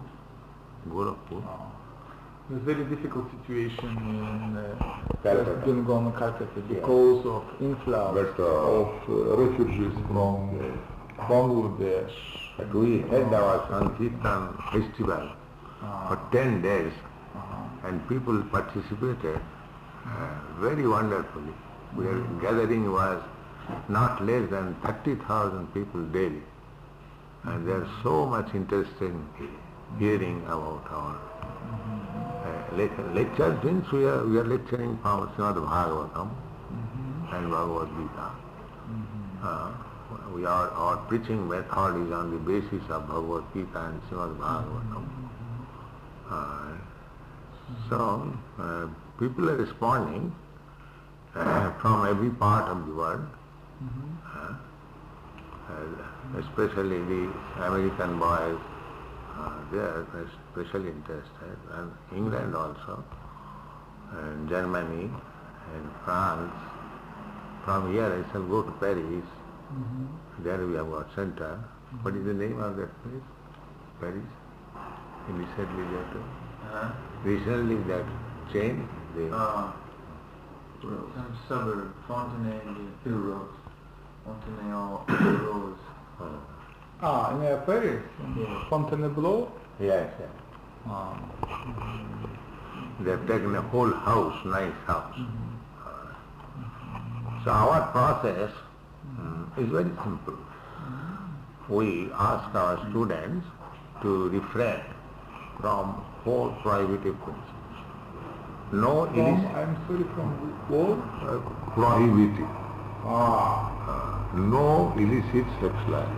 S3: It's a very difficult situation in
S1: Calcutta.
S3: West Bengal and Calcutta because of influx of refugees from Bangladesh.
S1: But we had our Sankirtan festival for 10 days, and people participated very wonderfully. Our gathering was not less than 30,000 people daily, and they are so much interested in hearing about our lecture. Since we are lecturing from Srimad Bhagavatam and Bhagavad Gita. Our preaching method is on the basis of Bhagavad Gita and Srimad Bhagavatam. So people are responding from every part of the world, especially the American boys they are specially interested, and England also, and Germany, and France. From here I shall go to Paris. There we have got center. What is the name of that place? Paris? Recently that changed.
S3: Some suburb, Fontenay-les-Roses. Fontenay-aux-Roses.
S2: Near Paris?
S3: Yes.
S2: Fontainebleau?
S1: Yes, yes. They have taken a whole house, nice house. So our process is very simple. We ask our students to refrain from 4 prohibitive principles. No illicit.
S2: I'm sorry, from what?
S1: Prohibitive. No illicit sex life.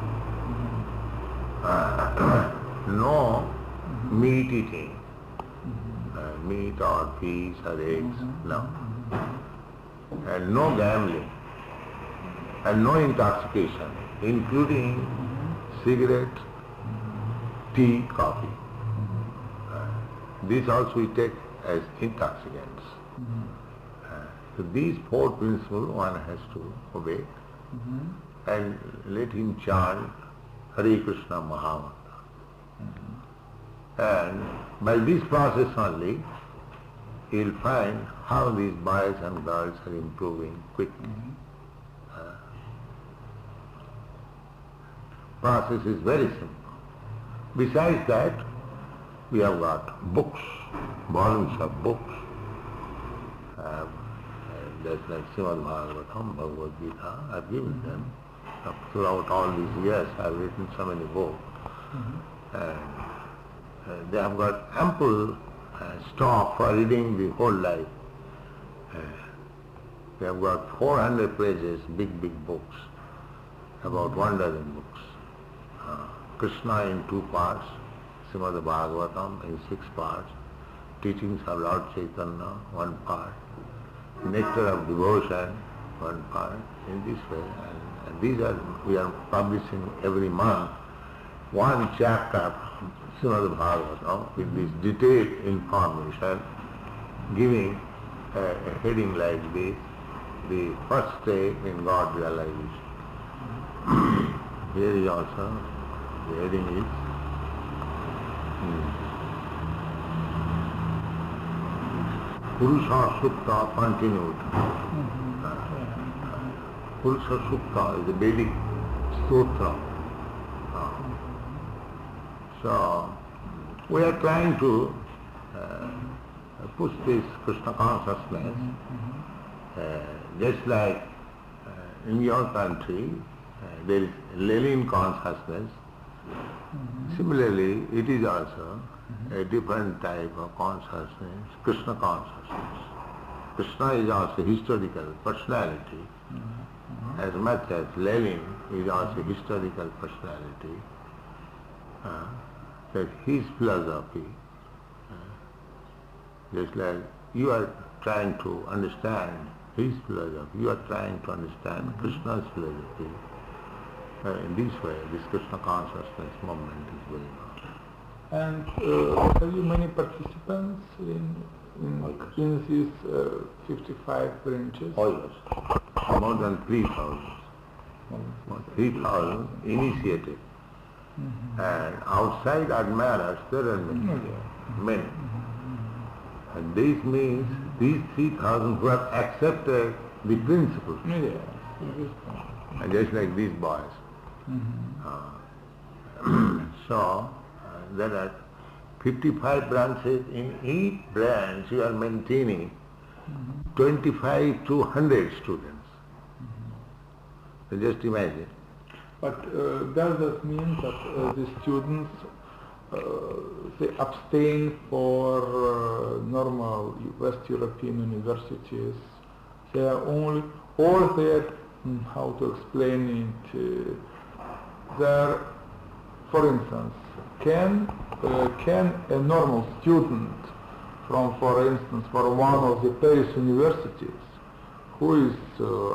S1: No meat eating. Meat or fish or eggs. No. And no gambling. And no intoxication, including cigarette, tea, coffee. These also we take as intoxicants. So these 4 principles one has to obey and let him chant Hare Krishna Mahamantra. And by this process only, he will find how these boys and girls are improving quickly. Process is very simple. Besides that, we have got books, volumes of books. Just like Srimad Bhagavatam, Bhagavad Gita, I've given them. Throughout all these years, I've written so many books. And they have got ample stock for reading the whole life. They have got 400 pages, big books, about 1 dozen books. Krishna in 2 parts, Srimad Bhagavatam in 6 parts, Teachings of Lord Chaitanya, 1 part, Nectar of Devotion, 1 part, in this way. And these are, we are publishing every month 1 chapter of Srimad Bhagavatam with this detailed information, giving a heading like this, the first step in God realization. Here is also, the heading is Purusha Sukta continued. Purusha Sukta is a Vedic sutra. So, we are trying to push this Krishna consciousness, just like in your country there is Lenin consciousness. Similarly, it is also a different type of consciousness, Krishna consciousness. Krishna is also historical personality, as much as Lenin is also historical personality. That his philosophy, just like you are trying to understand his philosophy, you are trying to understand Krishna's philosophy. In this way, this Krishna consciousness movement is going on.
S2: And have you many participants in these 55 branches?
S1: Oh yes, more than 3,000. 3,000 initiated. And outside admirers there are many. And this means these 3,000 who have accepted the principles. And just like these boys. So there are 55 branches. In each branch you are maintaining 25 to 100 students. So just imagine.
S2: But does that mean that the students they abstain for normal West European universities? They are only, or they, how to explain it, there, for instance, can a normal student from, for instance, for one of the Paris universities
S3: who is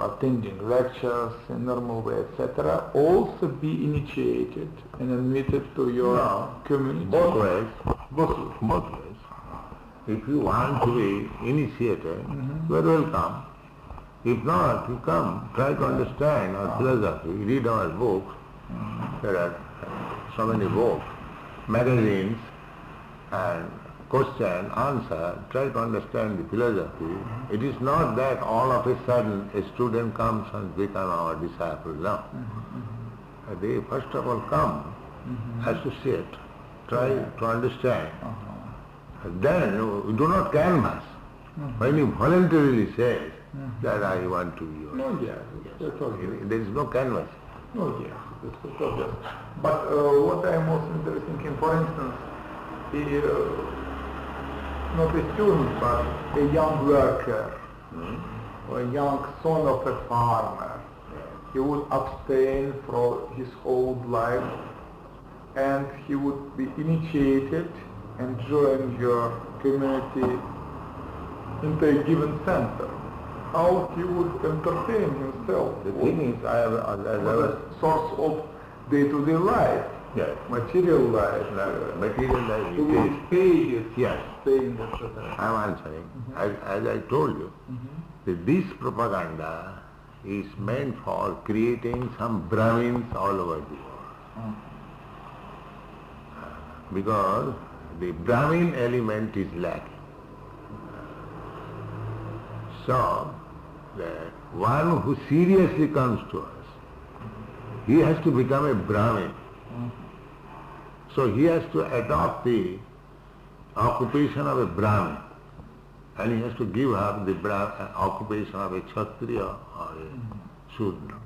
S3: attending lectures in normal way, etc., also be initiated and admitted to your community?
S1: Both ways. Both ways. If you want to be initiated, you are welcome. If not, you come, try to understand our philosophy, read our books. There are so many books, magazines, and question, answer, try to understand the philosophy. It is not that all of a sudden a student comes and becomes our disciple. No. They first of all come, associate, try to understand. Then you do not canvass. When you voluntarily say that I want to be yours.
S3: No, yes, that's obvious.
S1: There is no canvas.
S3: No, yes, that's obvious. But what I am also interested in, for instance, not a student, but a young worker, or a young son of a farmer, he would abstain from his whole life, and he would be initiated and join your community into a given center. How he would entertain himself?
S1: The thing is,
S3: a source of day-to-day life,
S1: yes,
S3: material life.
S1: Material life.
S3: He would pay his
S1: Yes.
S3: staying, etc.
S1: I am answering. As I told you, that this propaganda is meant for creating some Brahmins all over the world. Because the Brahmin element is lacking. So, the one who seriously comes to us, he has to become a Brahmin. So he has to adopt the occupation of a Brahmin, and he has to give up the occupation of a Kshatriya or a Shudra.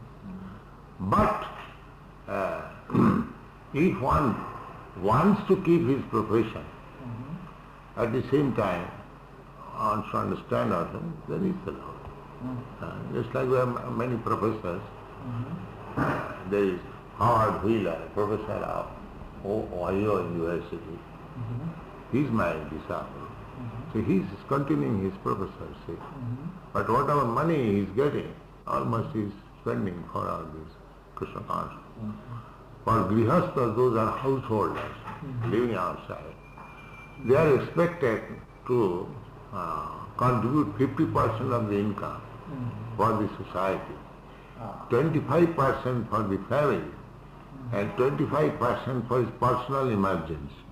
S1: But if one wants to keep his profession, at the same time wants to understand ourselves, then it's allowed. Just like we have many professors, there is Howard Wheeler, professor of Ohio University. He is my disciple. So he is continuing his professorship. But whatever money he is getting, almost he is spending for all this Krishna consciousness. For grihasthas, those are householders living outside. They are expected to contribute 50% of the income for the society, 25% for the family, and 25% for his personal emergency.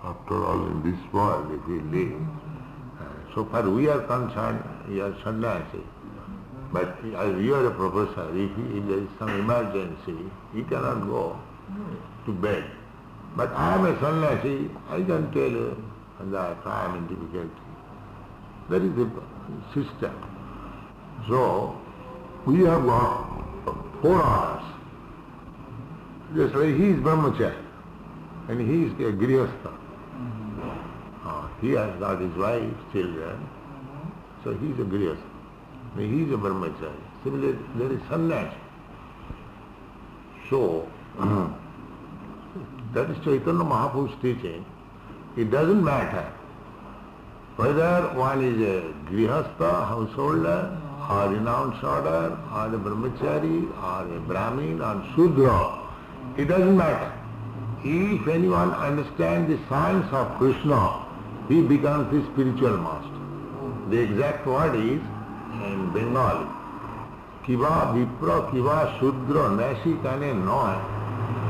S1: After all, in this world, if we live, so far we are concerned, we are sannyasi. But as you are a professor, if there is some emergency, he cannot go to bed. But I am a sannyasi, I can tell you that I am in difficulty. That is the system. So, we have got 4 hours. Just like he is brahmachari, and he is a grihastha. He has got his wife, children, so he is a grihastha. He is a brahmachari. Similarly, there is sannyasi. So, that is Chaitanya Mahaprabhu's teaching. It doesn't matter whether one is a grihastha, householder, or renounced order, or a brahmachari, or a brahmin, or shudra. It doesn't matter. If anyone understands the science of Krishna, he becomes the spiritual master. The exact word is in Bengali. Kiva vipra kiva shudra nasi kane noy.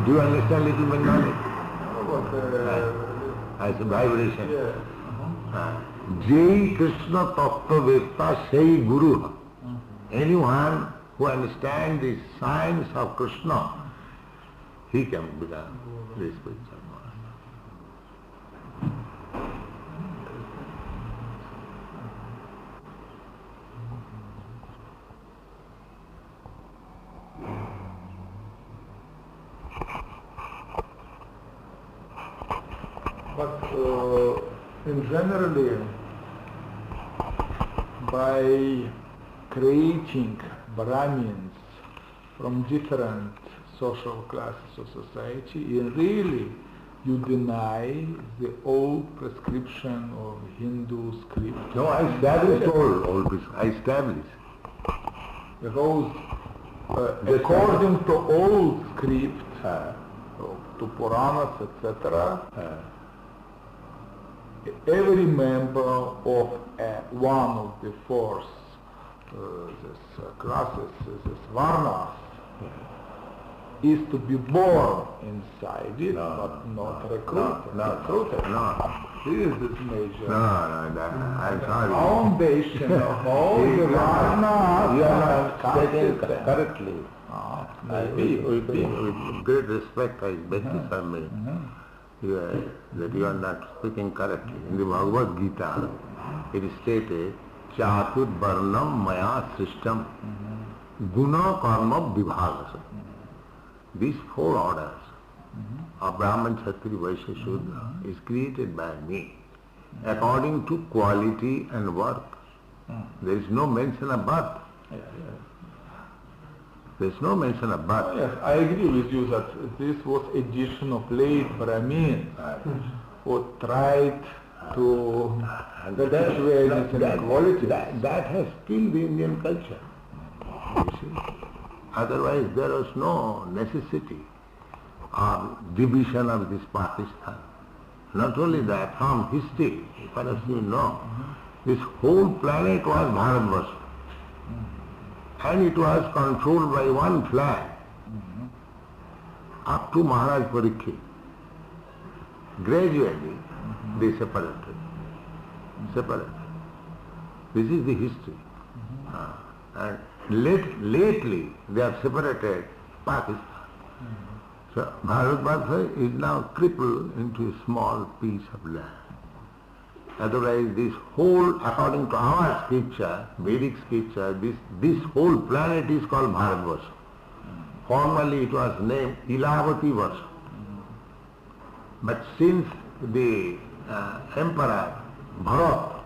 S1: Do you understand little Bengali? As a vibration. Jai Krishna Tattva Vekta Sei Guru. Anyone who understands the science of Krishna, he can become the spiritual master.
S3: But in generally, by creating Brahmins from different social classes of society, in really you deny the old prescription of Hindu script.
S1: No, I established all this. I established.
S3: Because according to old script, to Puranas, etc., every member of one of the four classes, this varnas, is to be born inside it, but not recruited. This is major.
S1: I'm sorry.
S3: Foundation of all the varnas.
S1: You are not speaking correctly. With great respect, I beg to submit that you are not speaking correctly. In the Bhagavad Gita, it is stated, Chatur Varnam Maya Srishtam Guna Karma Vibhagasa. These four orders of Brahman, Kshatriya, Vaishya, Shudra is created by me according to quality and work. There is no mention of birth. There is no mention of birth.
S3: Yes, I agree with you that this was edition of late Brahmins who tried to perpetuate this inequality.
S1: That has killed the Indian culture. You see? Otherwise there was no necessity of division of this Pakistan. Not only that, from history, perhaps you know, this whole planet was Bharatvarsha. And it was controlled by one flag up to Maharaj Parikshit. Gradually they separated. This is the history. And lately they have separated Pakistan. So Bharatvarsha is now crippled into a small piece of land. Otherwise this whole, according to our scripture, Vedic scripture, this whole planet is called Bharatvarsha. Formerly it was named Ilavati Varsha. But since the Emperor Bharat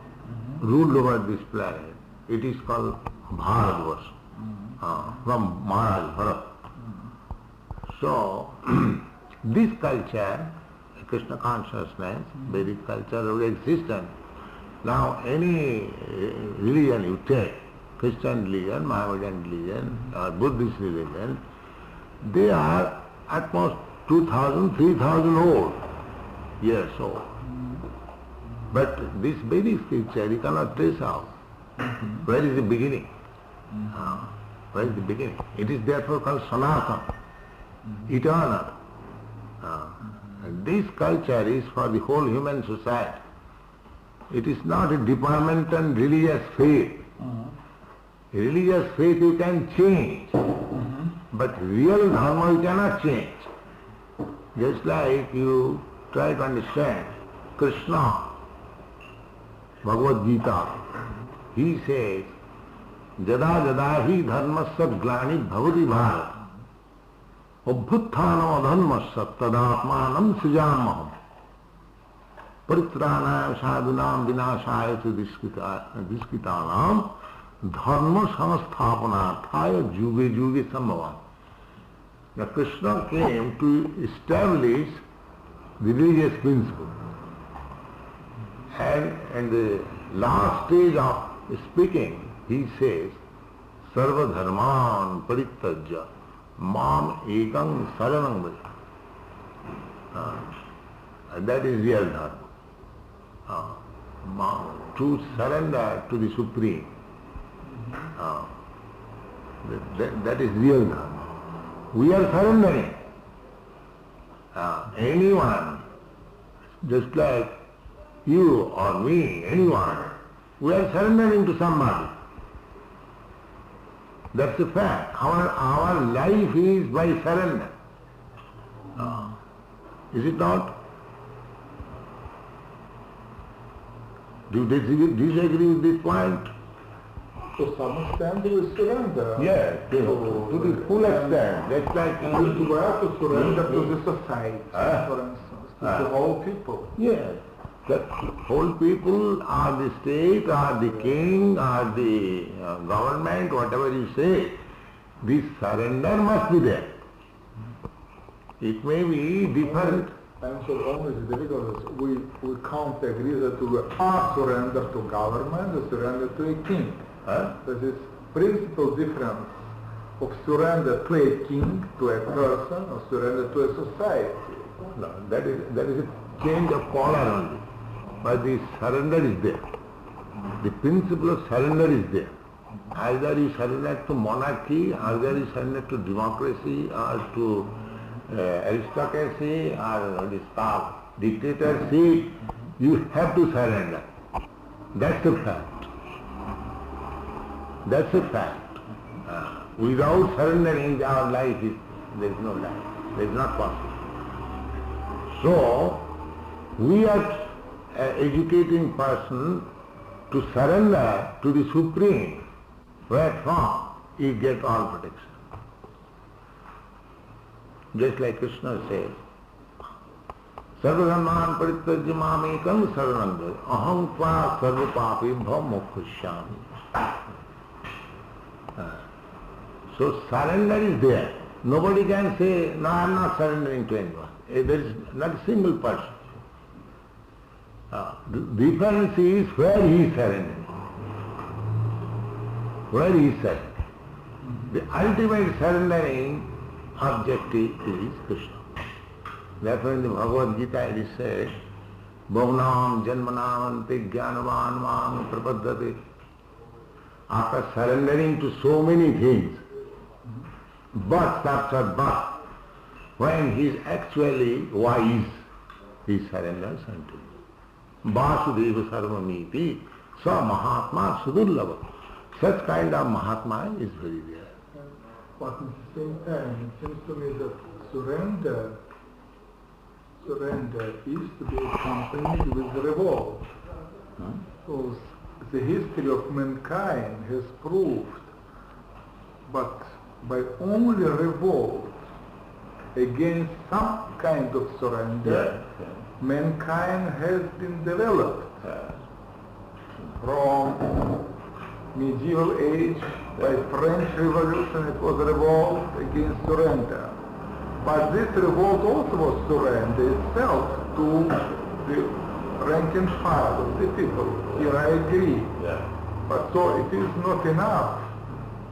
S1: ruled over this planet, it is called Bharatvarsha, from Maharaj Bharat. So, this culture, Krishna consciousness, Vedic culture already existed. Now any religion you take, Christian religion, Mohammedan religion, or Buddhist religion, they are at most 2,000, 3,000 years old. But this Vedic scripture you cannot trace out. Where is the beginning? Where is the beginning? It is therefore called Sanatana, eternal. And this culture is for the whole human society. It is not a departmental religious faith. Religious faith you can change, but real dharma you cannot change. Just like you try to understand Krishna, Bhagavad Gita, he says, Jada jada hi dharmasya glani bhavati bharat Obhutthanam adharmasya tadatmanam srijamaham Paritranam sadhunam vinashaya diskitanam dharma samasthapanarthaya juge juge sambhavam. Now Krishna came to establish the religious principle. And in the last stage of speaking, he says, Sarva dharman parityajya mam ekam saranam vaja. And that is real dharma. To surrender to the Supreme. That is real dharma. We are surrendering. Anyone, just like you or me, anyone, we are surrendering to somebody. That's a fact. Our life is by surrender. Is it not? Do you disagree with this point?
S3: To some extent we surrender.
S1: Yes, to the full extent. That's like
S3: We have to surrender to the society, for instance, to the whole people.
S1: yes. That whole people or the state or the king or the government, whatever you say, this surrender must be there. It may be different
S3: I'm so wrong with it because we can't agree that we are surrender to government or surrender to a king. That is principal difference of surrender to a king, to a person, or surrender to a society.
S1: No, that is a change of color only. But the surrender is there. The principle of surrender is there. Either you surrender to monarchy, either you surrender to democracy, or to aristocracy, or this dictatorship. You have to surrender. That's a fact. That's a fact. Without surrendering, our life there is no life. There is not possible. So, we are educating person to surrender to the Supreme, wherefrom you get all protection. Just like Krishna says, Sarvadharman parityajya mamekam saranam braj, aham tva sarva papebhyo mokshishyami. So surrender is there. Nobody can say, no, I am not surrendering to anyone. There is not a single person. The difference is where he is surrendering. Where he is surrendering. The ultimate surrendering objective is Krishna. Therefore in the Bhagavad Gita it is said, Bhavanam janmanam ante jnanavan mam prapaddate. After surrendering to so many things, birth after birth, when he is actually wise, he surrenders unto you. Vasudeva sarvamiti sa mahatma sudurlava. Such kind of mahatma is very rare.
S3: But at the same time, it seems to me that surrender is to be accompanied with revolt. Because the history of mankind has proved, but by only revolt against some kind of surrender, mankind has been developed. From medieval age, by French Revolution, it was revolt against surrender. But this revolt also was surrender itself to the rank and file of the people. Here I agree. But so it is not enough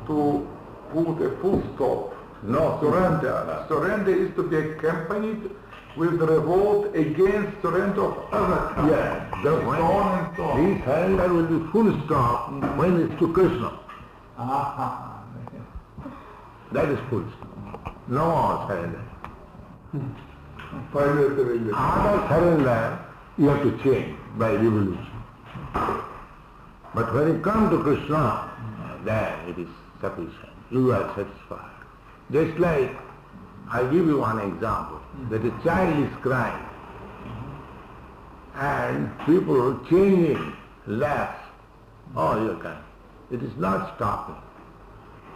S3: to put a full stop.
S1: No.
S3: Surrender. Surrender is to be accompanied with revolt against surrender of other kinds.
S1: So on and so on. The surrender will be full stop when it's to Krishna. That is full stop. No more surrender.
S4: Final surrender.
S1: Other surrender you have to change by revolution. But when you come to Krishna, then it is sufficient. You are satisfied. Just like, I give you one example, that a child is crying and people changing laughs, oh, you're crying. It is not stopping.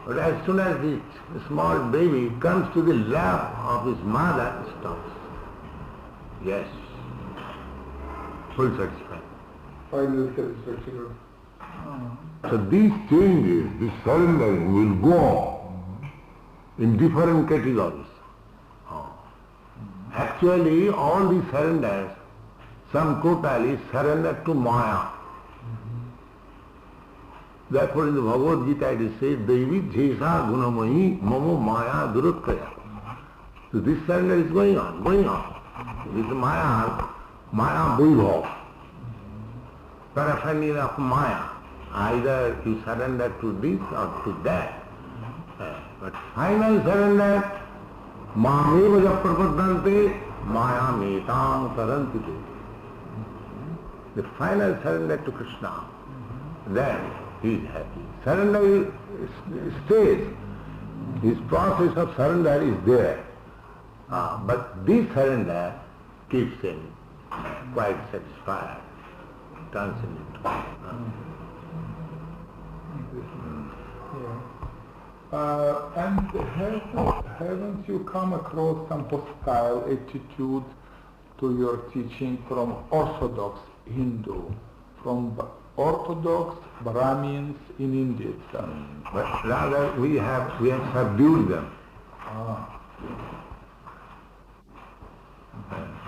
S1: But as soon as the small baby comes to the lap of his mother, it stops. Yes. Full satisfaction.
S4: Final satisfaction.
S1: So these changes, this surrendering will go in different categories. Actually, all these surrenders, sum total is surrender to Maya. Therefore in the Bhagavad Gita it is said, Devi Jesa Gunamayi Mamo Maya Durutkaya. So this surrender is going on. With Maya Vaibhav, paraphernalia of Maya. Either you surrender to this or to that. But final surrender, Mameva Prapaddante Maya Metam Tarantite. The final surrender to Krishna, then he is happy. Surrender stays. His process of surrender is there. But this surrender keeps him quite satisfied, transcendent.
S3: And haven't you come across some hostile attitude to your teaching from Orthodox Hindu, from Orthodox Brahmins in India itself?
S1: But rather we have subdued them.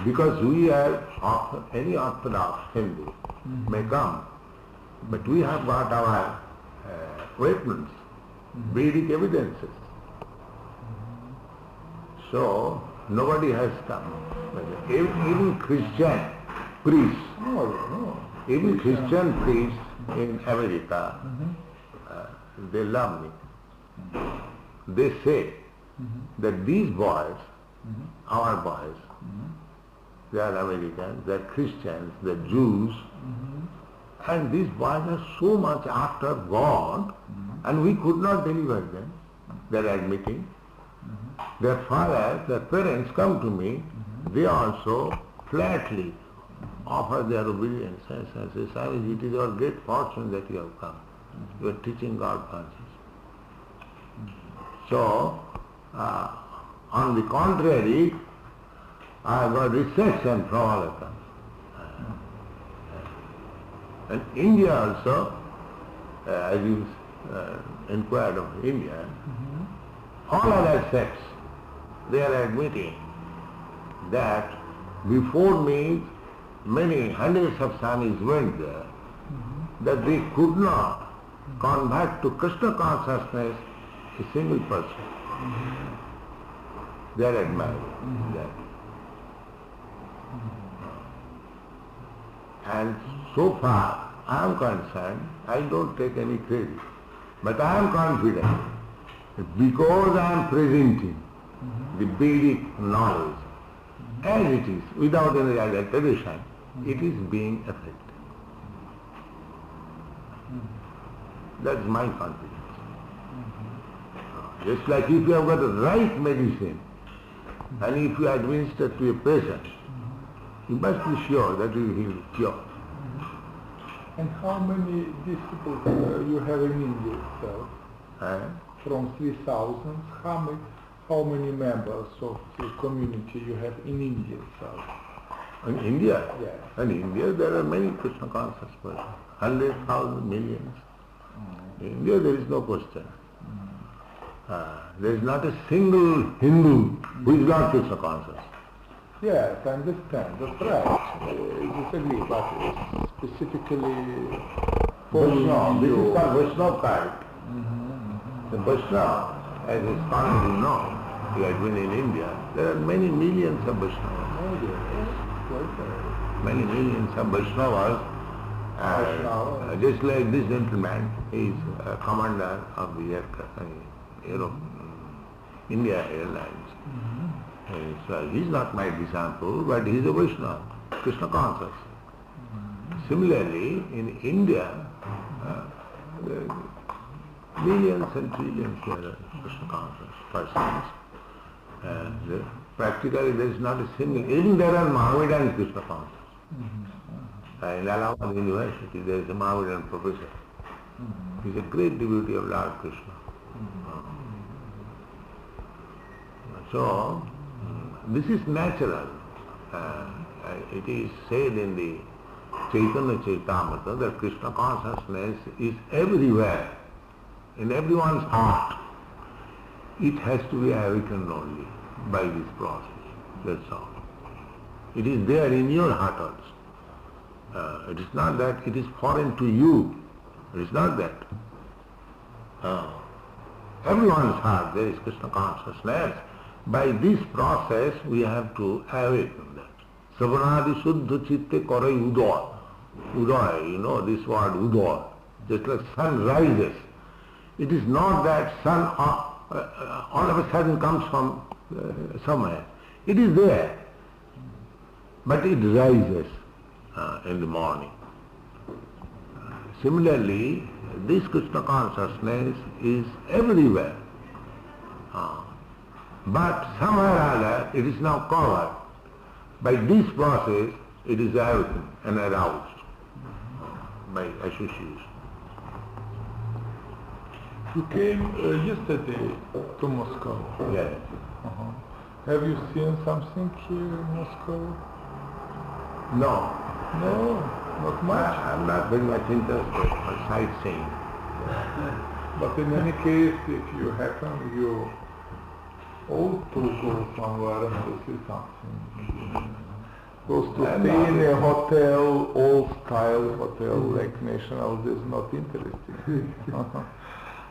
S1: Because we have, any Orthodox Hindu may come, but we have got our statements, Vedic evidences. So, nobody has come. Even Christian priests, even Christian priests in America, they love me. They say that these boys, our boys, they are Americans, they are Christians, they are Jews, and these boys are so much after God, and we could not deliver them. They are admitting. Their fathers, their parents come to me, they also flatly offer their obedience and say, Swami, it is our great fortune that you have come. You are teaching God consciousness. So, on the contrary, I have got reception from all of them. And India also, as you inquired of India, all other sects, they are admitting that before me, many hundreds of Swamis went there, that they could not convert to Krishna consciousness a single person. They are admiring that. And so far, I am concerned, I don't take any credit, but I am confident that because I am presenting the Vedic knowledge as it is, without any adulteration, it is being affected. That's my confidence. Just like if you have got the right medicine, and if you administer to a patient, you must be sure that he will cure.
S3: And how many disciples you have in India itself? From 3,000, how many members of the community you have in India itself?
S1: In India?
S3: Yes.
S1: In India there are many Krishna conscious persons, 100,000 millions. In India there is no question. There is not a single Hindu who is not Krishna conscious.
S3: Yes, I understand. That's right. I disagree, but specifically for
S1: Vaishnava, this
S3: you.
S1: is called Vaishnava cult. The Vaishnava, as is commonly known, you have been in India, there are many millions of Vaishnavas. Many millions of Vaishnavas. Just like this gentleman, he is a commander of the India Airlines. So he is not my disciple, but he is a Vaishnava, Krishna conscious. Similarly, in India, millions and trillions there are Krishna conscious persons. Practically there is not a single, even there are Mohammedan Krishna conscious. In Allahabad University there is a Mohammedan professor. He is a great devotee of Lord Krishna. So, this is natural. It is said in the Chaitanya Chaitamrita that Krishna consciousness is everywhere, in everyone's heart. It has to be awakened only by this process. That's all. It is there in your heart also. It is not that it is foreign to you. It is not that. Everyone's heart there is Krishna consciousness. By this process we have to awaken that. Savanadi Suddha Chitte Korai Udoy. Udoy, you know this word Udoy. Just like sun rises. It is not that sun all of a sudden comes from somewhere. It is there. But it rises in the morning. Similarly, this Krishna consciousness is everywhere. But somewhere or other it is now covered. By this process it is awakened and aroused by association.
S3: You came yesterday to Moscow.
S1: Yes.
S3: Have you seen something here in Moscow?
S1: No.
S3: No, not much.
S1: I am not very much interested in sightseeing.
S3: But in any case, if you happen, you ought to go somewhere and to see something. Because to stay in a hotel, old style hotel like National, is not interesting.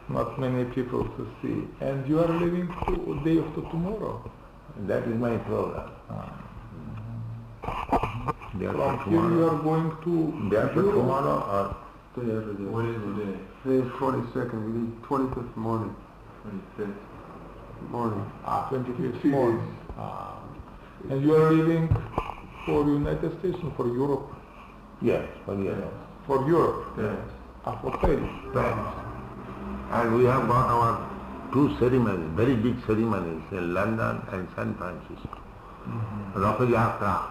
S3: Not many people to see. And you are living to day after tomorrow.
S1: That is my program.
S3: From here you are going to
S1: Day after
S3: Europe.
S1: tomorrow or
S4: What is today? Today is 22nd, we leave 25th morning.
S3: 25th.
S4: Morning.
S3: 25th
S4: 3
S3: morning.
S4: days.
S3: And you are leaving for United States or for Europe?
S1: yes, for years.
S3: For Europe?
S4: Yes.
S3: For Paris?
S1: Right. And we have got our two ceremonies, very big ceremonies in London and San Francisco. Rath Yatra,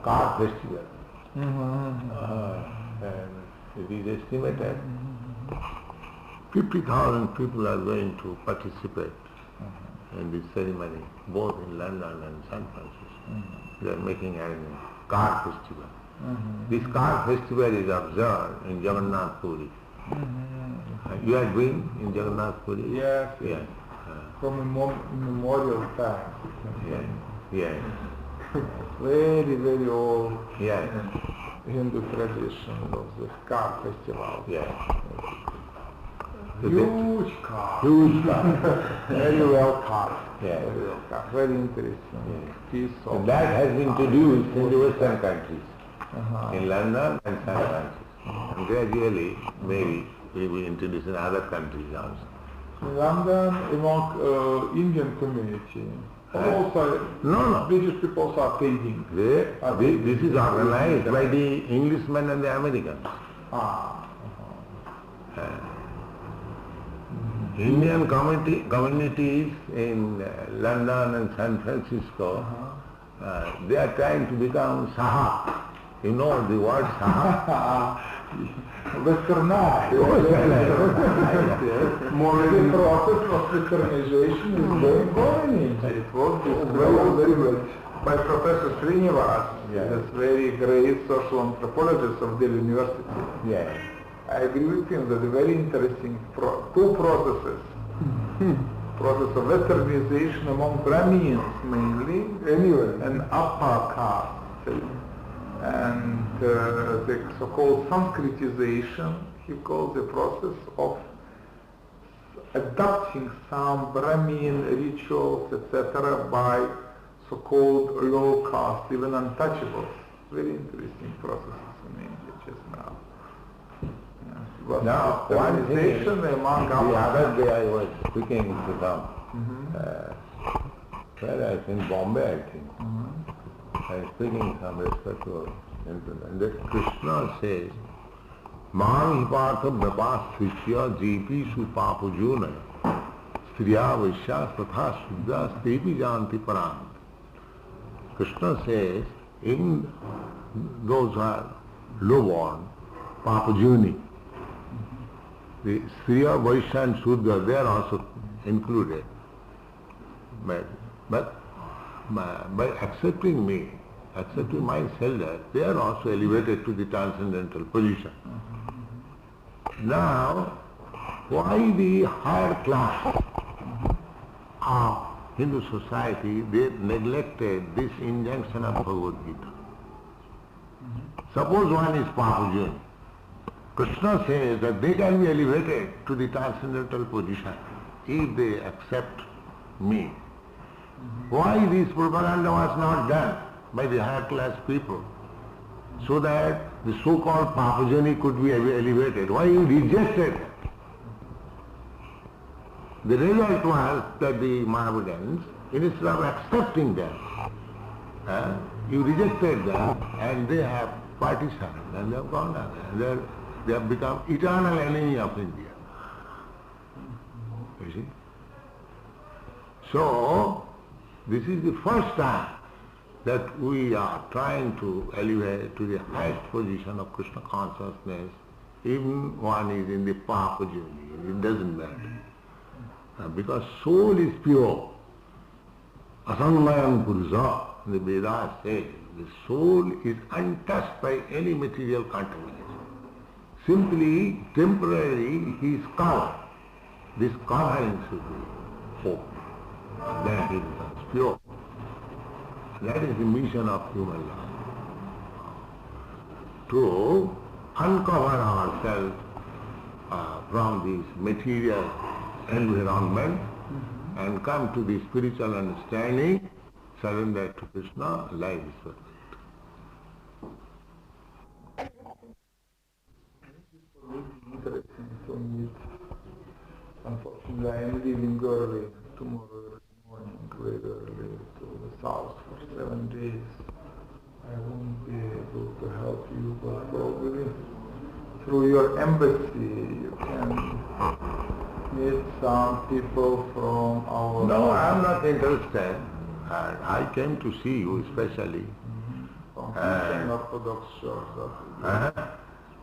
S1: car festival. And it is estimated 50,000 people are going to participate in this ceremony, both in London and San Francisco. They are making a car festival. This car festival is observed in Jagannath Puri. You have been in Jagannath Puri?
S3: Yes.
S1: Yes.
S3: From immemorial time.
S1: Yes. Yes.
S3: Very, very old
S1: Yes.
S3: Hindu tradition of the car festival.
S1: Yes.
S3: Huge car.
S1: Huge car.
S3: Very well carved.
S1: Yes.
S3: Very well carved. Very interesting.
S1: Yes.
S3: Piece of
S1: And that has been introduced in the Western countries, in London and San Francisco. And gradually, maybe we will introduce in other countries also.
S3: In London, among Indian community, also
S1: No.
S3: British people are attending.
S1: This is organized by the Englishmen and the Americans. Indian communities in London and San Francisco, they are trying to become Saha. You know the word Saha?
S3: Westernized. More the process of westernization is going on. It was very well by Professor Srinivas, this very great social anthropologist of Delhi University.
S1: Yes.
S3: I agree with him that a very interesting two processes. Process of westernization among Brahmins mainly, and upper caste. And the so-called Sanskritization, he calls the process of adopting some Brahmin rituals, etc. by so-called low caste, even untouchables. Very interesting processes in India just now.
S1: Now, one thing is, the
S3: among
S1: other day I was speaking to them, where I was in Bombay, I think. I was speaking some respectful incident. And that Krishna says, Maham hipartha brapasthritya jepi su papujuna striya vaishya tatha shuddha stepi janti parant. Krishna says, in those who are low-born, papujuni, the striya, vaishya and shuddha, they are also included. But by accepting me, accepting my shelter, they are also elevated to the transcendental position. Now, why the higher class of Hindu society, they neglected this injunction of Bhagavad Gita? Suppose one is Papujuni. Krishna says that they can be elevated to the transcendental position if they accept me. Why this propaganda was not done by the higher class people so that the so-called Papujani could be elevated? Why you rejected it? The result was that the Mahavadans, instead of accepting them, you rejected them and they have partitioned and they have gone down. They have become eternal enemy of India. You see? So, this is the first time that we are trying to elevate to the highest position of Krishna consciousness, even one is in the Papajuni, it doesn't matter. Because soul is pure. Asangmayam Purusha, the Vedas say, the soul is untouched by any material contamination. Simply, temporarily, he is covered. This covering should be open. Then he becomes pure. That is the mission of human life. To uncover ourselves from this material environment and come to the spiritual understanding, surrender to Krishna, life is perfect.
S3: Interesting to meet. Unfortunately, I am leaving early tomorrow early morning, very early to the south for 7 days. I won't be able to help you, but probably through your embassy you can meet some people from our...
S1: No, I am not interested. I came to see you especially.
S3: From Christian Orthodox Church.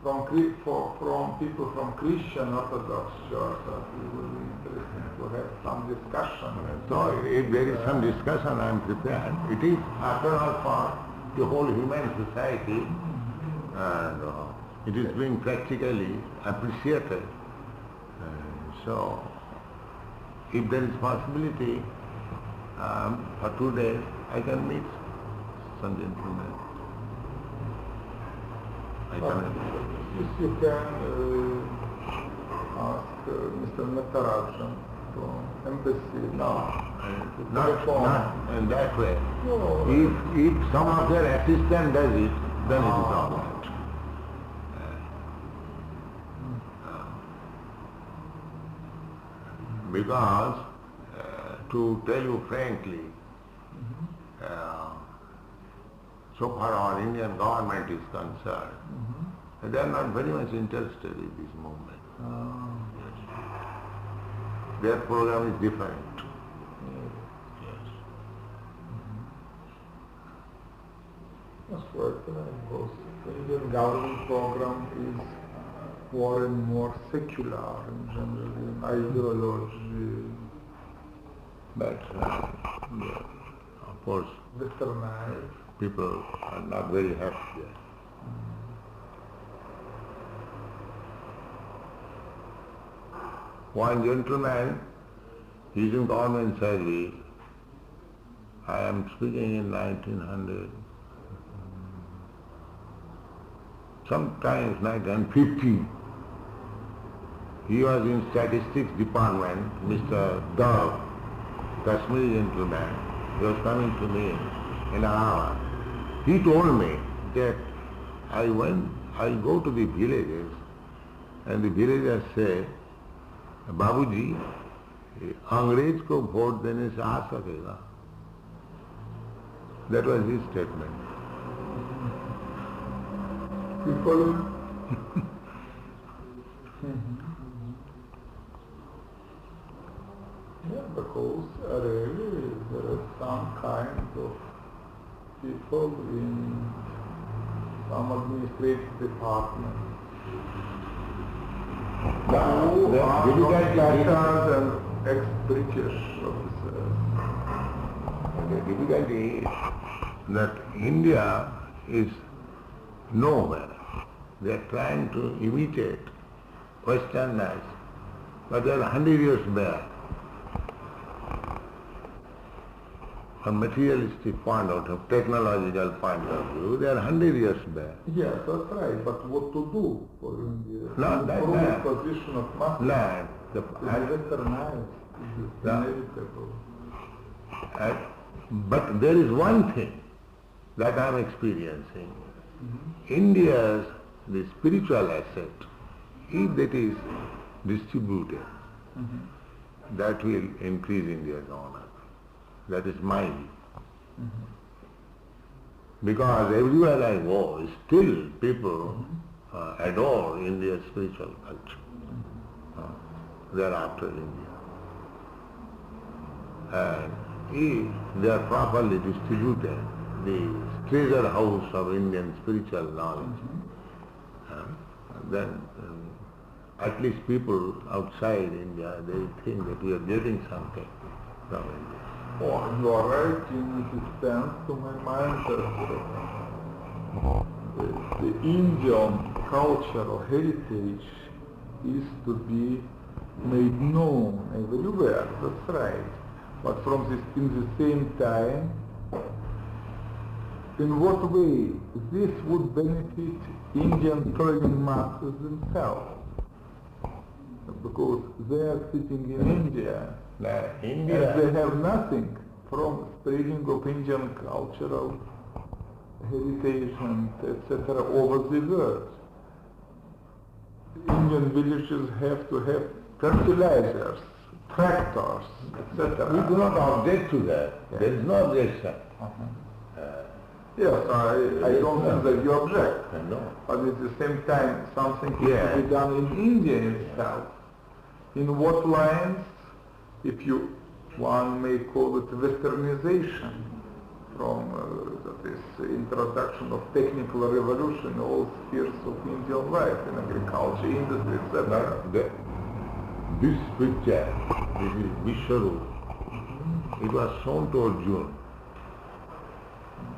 S3: From people from Christian Orthodox Church, that it will be interesting to have some discussion.
S1: So if there is some discussion, I am prepared. It is after all for the whole human society, and it is being practically appreciated. So if there is possibility, for 2 days I can meet some gentlemen. I can
S3: If you can ask Mr. Natarajan from embassy.
S1: not in that way.
S3: No.
S1: If some of their assistant does it, then it is all right. Because, to tell you frankly, so far our Indian government is concerned, they are not very much interested in this movement. Yes. Their program is different. Yes.
S3: That's right, because the Indian government program is more and more secular in general, ideology,
S1: But, of course,
S3: westernized.
S1: people are not very happy there. One gentleman, he is in government service. I am speaking in 1900, sometimes 1950. He was in statistics department, Mr. Dove, Kashmiri gentleman. He was coming to me in an hour. He told me that I go to the villages and the villagers say, बाबूजी, अंग्रेज को vote देने से आ सकेगा? That was his statement.
S3: People yeah, because really there is some kind of people in some administrative department who are not and ex-British officers.
S1: The difficulty is that India is nowhere. They are trying to imitate Westerners, but they are 100 years back. From materialistic point of view, technological point of view, they are 100 years back.
S3: Yes, that's right. But what to do for India?
S1: No, that
S3: position of master.
S1: land.
S3: Westernized is inevitable.
S1: But there is one thing that I am experiencing. India's the spiritual asset, if that is distributed, that will increase India's honor. That is my view. Because everywhere I go, still people adore India's spiritual culture. They are after India. And if they are properly distributed, the treasure house of Indian spiritual knowledge, then at least people outside India, they think that we are getting something from India.
S3: Oh, you are right in this sense. To my mind, the Indian culture or heritage is to be made known everywhere. That's right. But in the same time, in what way this would benefit Indian toiling masses themselves? Because they are sitting in India, and they have nothing from spreading of Indian cultural heritage and etc. over the world. Indian villages have to have fertilizers, tractors, etc.
S1: We do not object to that.
S3: Yeah.
S1: There is no objection.
S3: Yes, I don't think that you object.
S1: No.
S3: But at the same time, something has
S1: Yeah.
S3: to be done in India itself. In what lines, if one may call it westernization, from that is introduction of technical revolution in all spheres of Indian life, in agriculture, industry, etc.
S1: This picture, this is Vishwarup, it was shown to Arjuna.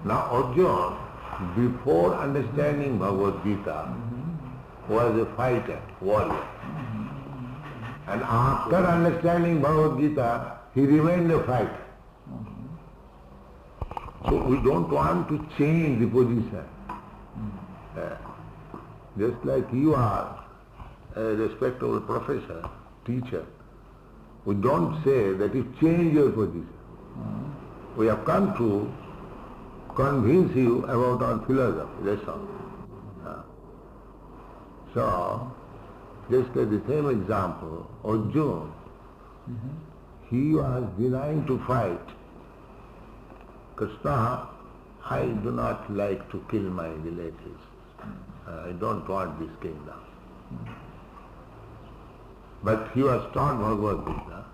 S1: Now Arjuna, before understanding Bhagavad Gita, was a fighter, warrior. And after understanding Bhagavad Gita, he remained a fighter. So we don't want to change the position. Just like you are a respectable professor, teacher, we don't say that you change your position. We have come to convince you about our philosophy, that's all. So, just like the same example, Arjuna, he was denying to fight. Krishna, I do not like to kill my relatives. I don't want this kingdom. But he was taught Bhagavad Gita,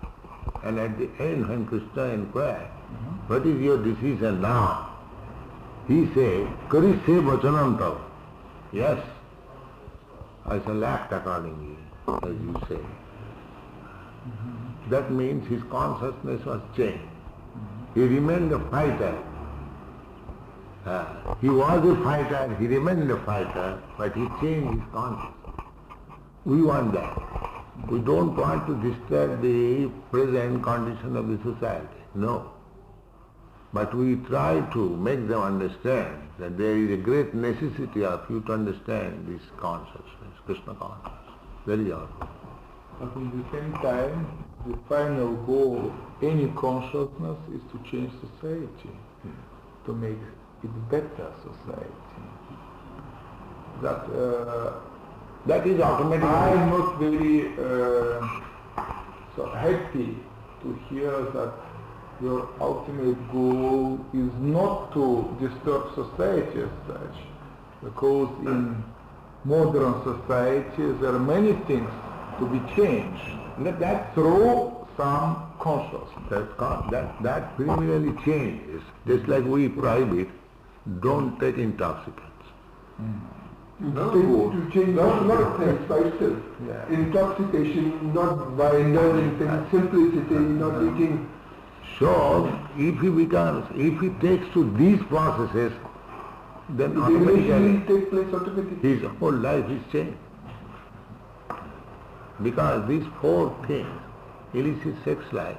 S1: and at the end when Krishna inquired, what is your decision now? He said, Karishe vachanam tav. Yes, I shall act accordingly, as you say. That means his consciousness was changed. He remained a fighter. He was a fighter, he remained a fighter, but he changed his consciousness. We want that. We don't want to disturb the present condition of the society. No. But we try to make them understand that there is a great necessity of you to understand this consciousness, Krishna consciousness. Very often.
S3: But at the same time, the final goal of any consciousness is to change society, to make it better society.
S1: That is automatically.
S3: I am not very so happy to hear that your ultimate goal is not to disturb society as such, because in modern society there are many things to be changed. That through some consciousness.
S1: That preliminary changes, just like we prohibit, don't take intoxicants.
S4: To change not things by itself.
S3: Yeah.
S4: Intoxication, not by indulging things, simplicity, not eating.
S1: So, if he takes to these processes, then
S4: It
S1: automatically
S4: will take place automatically.
S1: his whole life is changed. Because these four things, illicit sex life,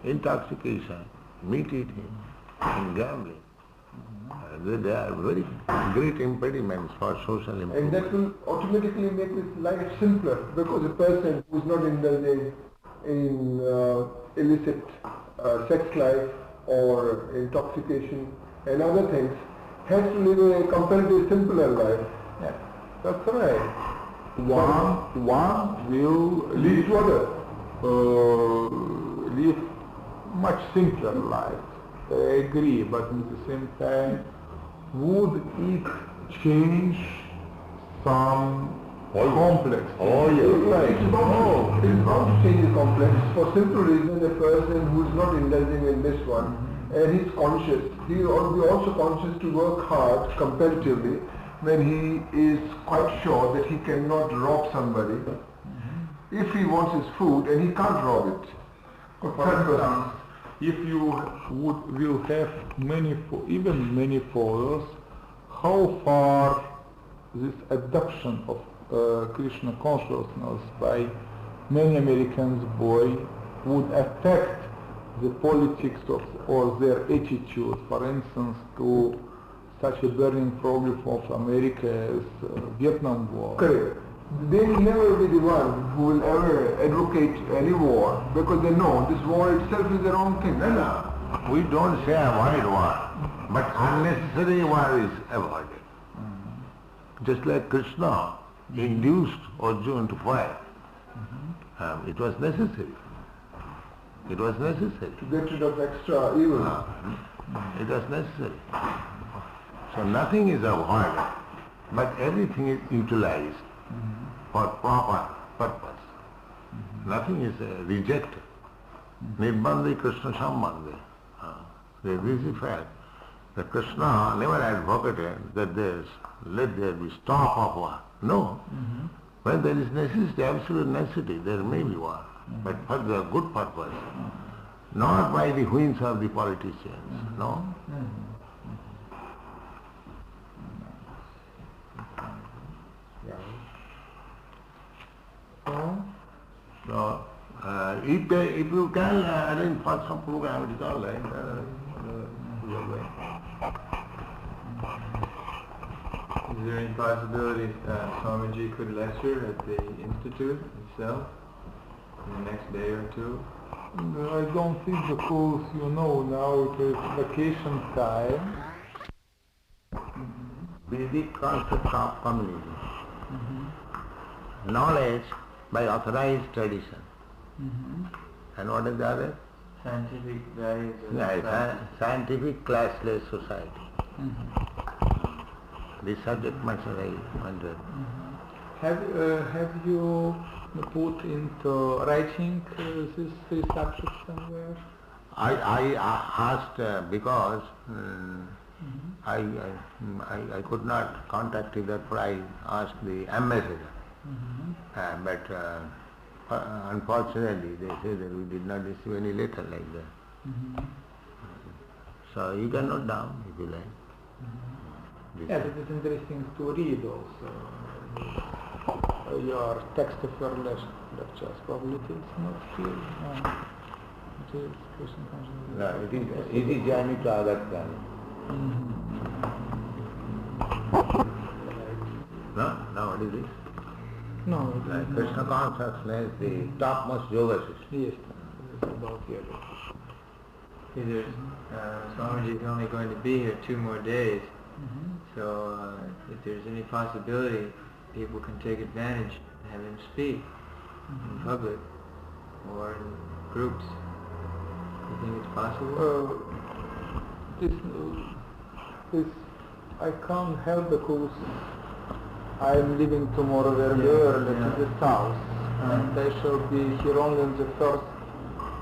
S1: intoxication, meat eating, and gambling, they are very great impediments for social improvement.
S4: And that will automatically make his life simpler, because a person who is not indulging in illicit sex life or intoxication and other things has to live a comparatively simpler life.
S3: Yeah, that's right. One will
S4: Lead to other.
S3: live much simpler life. I agree, but at the same time, would it change some complex?
S1: Oh yes.
S4: It's bound to change the complex for simple reason. A person who is not indulging in this one and he's conscious, he will be also conscious to work hard comparatively when he is quite sure that he cannot rob somebody. If he wants his food and he can't rob it.
S3: For instance, if you will have even many followers, how far this adoption of Krishna consciousness by many Americans would affect the politics or their attitude, for instance, to such a burning problem of America as Vietnam War.
S4: Correct. They will never be the one who will ever advocate any war because they know this war itself is the wrong thing.
S1: No. We don't say avoid war, but unnecessary war is avoided. Just like Krishna induced Arjuna to fight. It was necessary. It was necessary.
S4: To get rid of extra evil.
S1: It was necessary. So nothing is avoided, but everything is utilized for proper purpose. Nothing is rejected. Nirbandhi Krishna Sambandhi. This is the fact that Krishna never advocated that let there be stop of war. No. When there is necessity, absolute necessity, there may be war, but for the good purpose, not by the whims of the politicians. No. So, if you can arrange for some program, it is all right.
S5: Is there any possibility Swamiji could lecture at the Institute itself in the next day or two?
S3: I don't think because, now it is vacation time.
S1: Basic concept of communism. Knowledge by authorized tradition. And what is the other?
S5: Scientific values of
S1: Scientific classless society. This subject matter I wondered.
S3: Have you put into writing these three subjects somewhere?
S1: I asked because I could not contact you, therefore I asked the ambassador. But unfortunately they say that we did not receive any letter like that. So you can note down if you like.
S3: Yes, it is interesting to read also your text of your lectures. Probably it is not here. It is Krishna consciousness.
S1: No, it is journey to Agatha. No, what is it?
S3: No, it is
S1: Krishna consciousness, the topmost yoga system.
S3: Yes, it is about yoga.
S5: Swamiji is only going to be here 2 more days, so if there's any possibility, people can take advantage and have him speak in public or in groups. You think it's possible?
S3: This I can't help because I am leaving tomorrow very early to the south, and I shall be here only on the 1st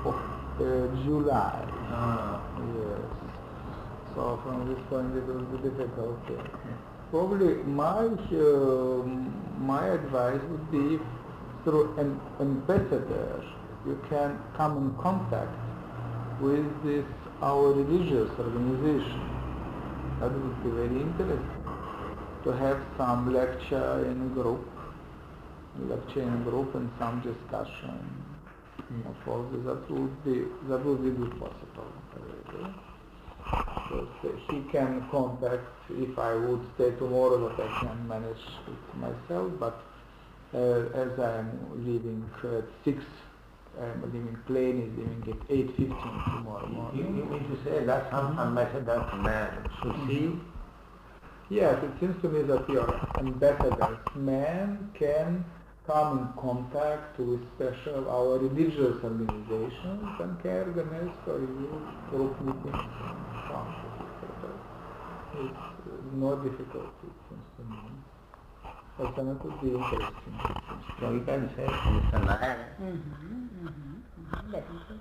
S3: of July. Yes. So from this point it will be difficult. Probably my advice would be through an ambassador you can come in contact with this our religious organization. That would be very interesting to have some lecture in a group and some discussion. Of all this, that would be good possible. So he can contact if I would stay tomorrow, that I can manage it myself. But as I am leaving at 6, I am leaving plane is leaving at 8:15 tomorrow morning.
S1: You mean to say that some ambassador man should see you?
S3: Yes, it seems to me that your ambassadors man can come in contact with special our religious organizations and can organize for you group meetings. It's not difficult, it seems to me. But then it would be interesting.
S1: So you can say, Mr. Nair.
S6: Definitely.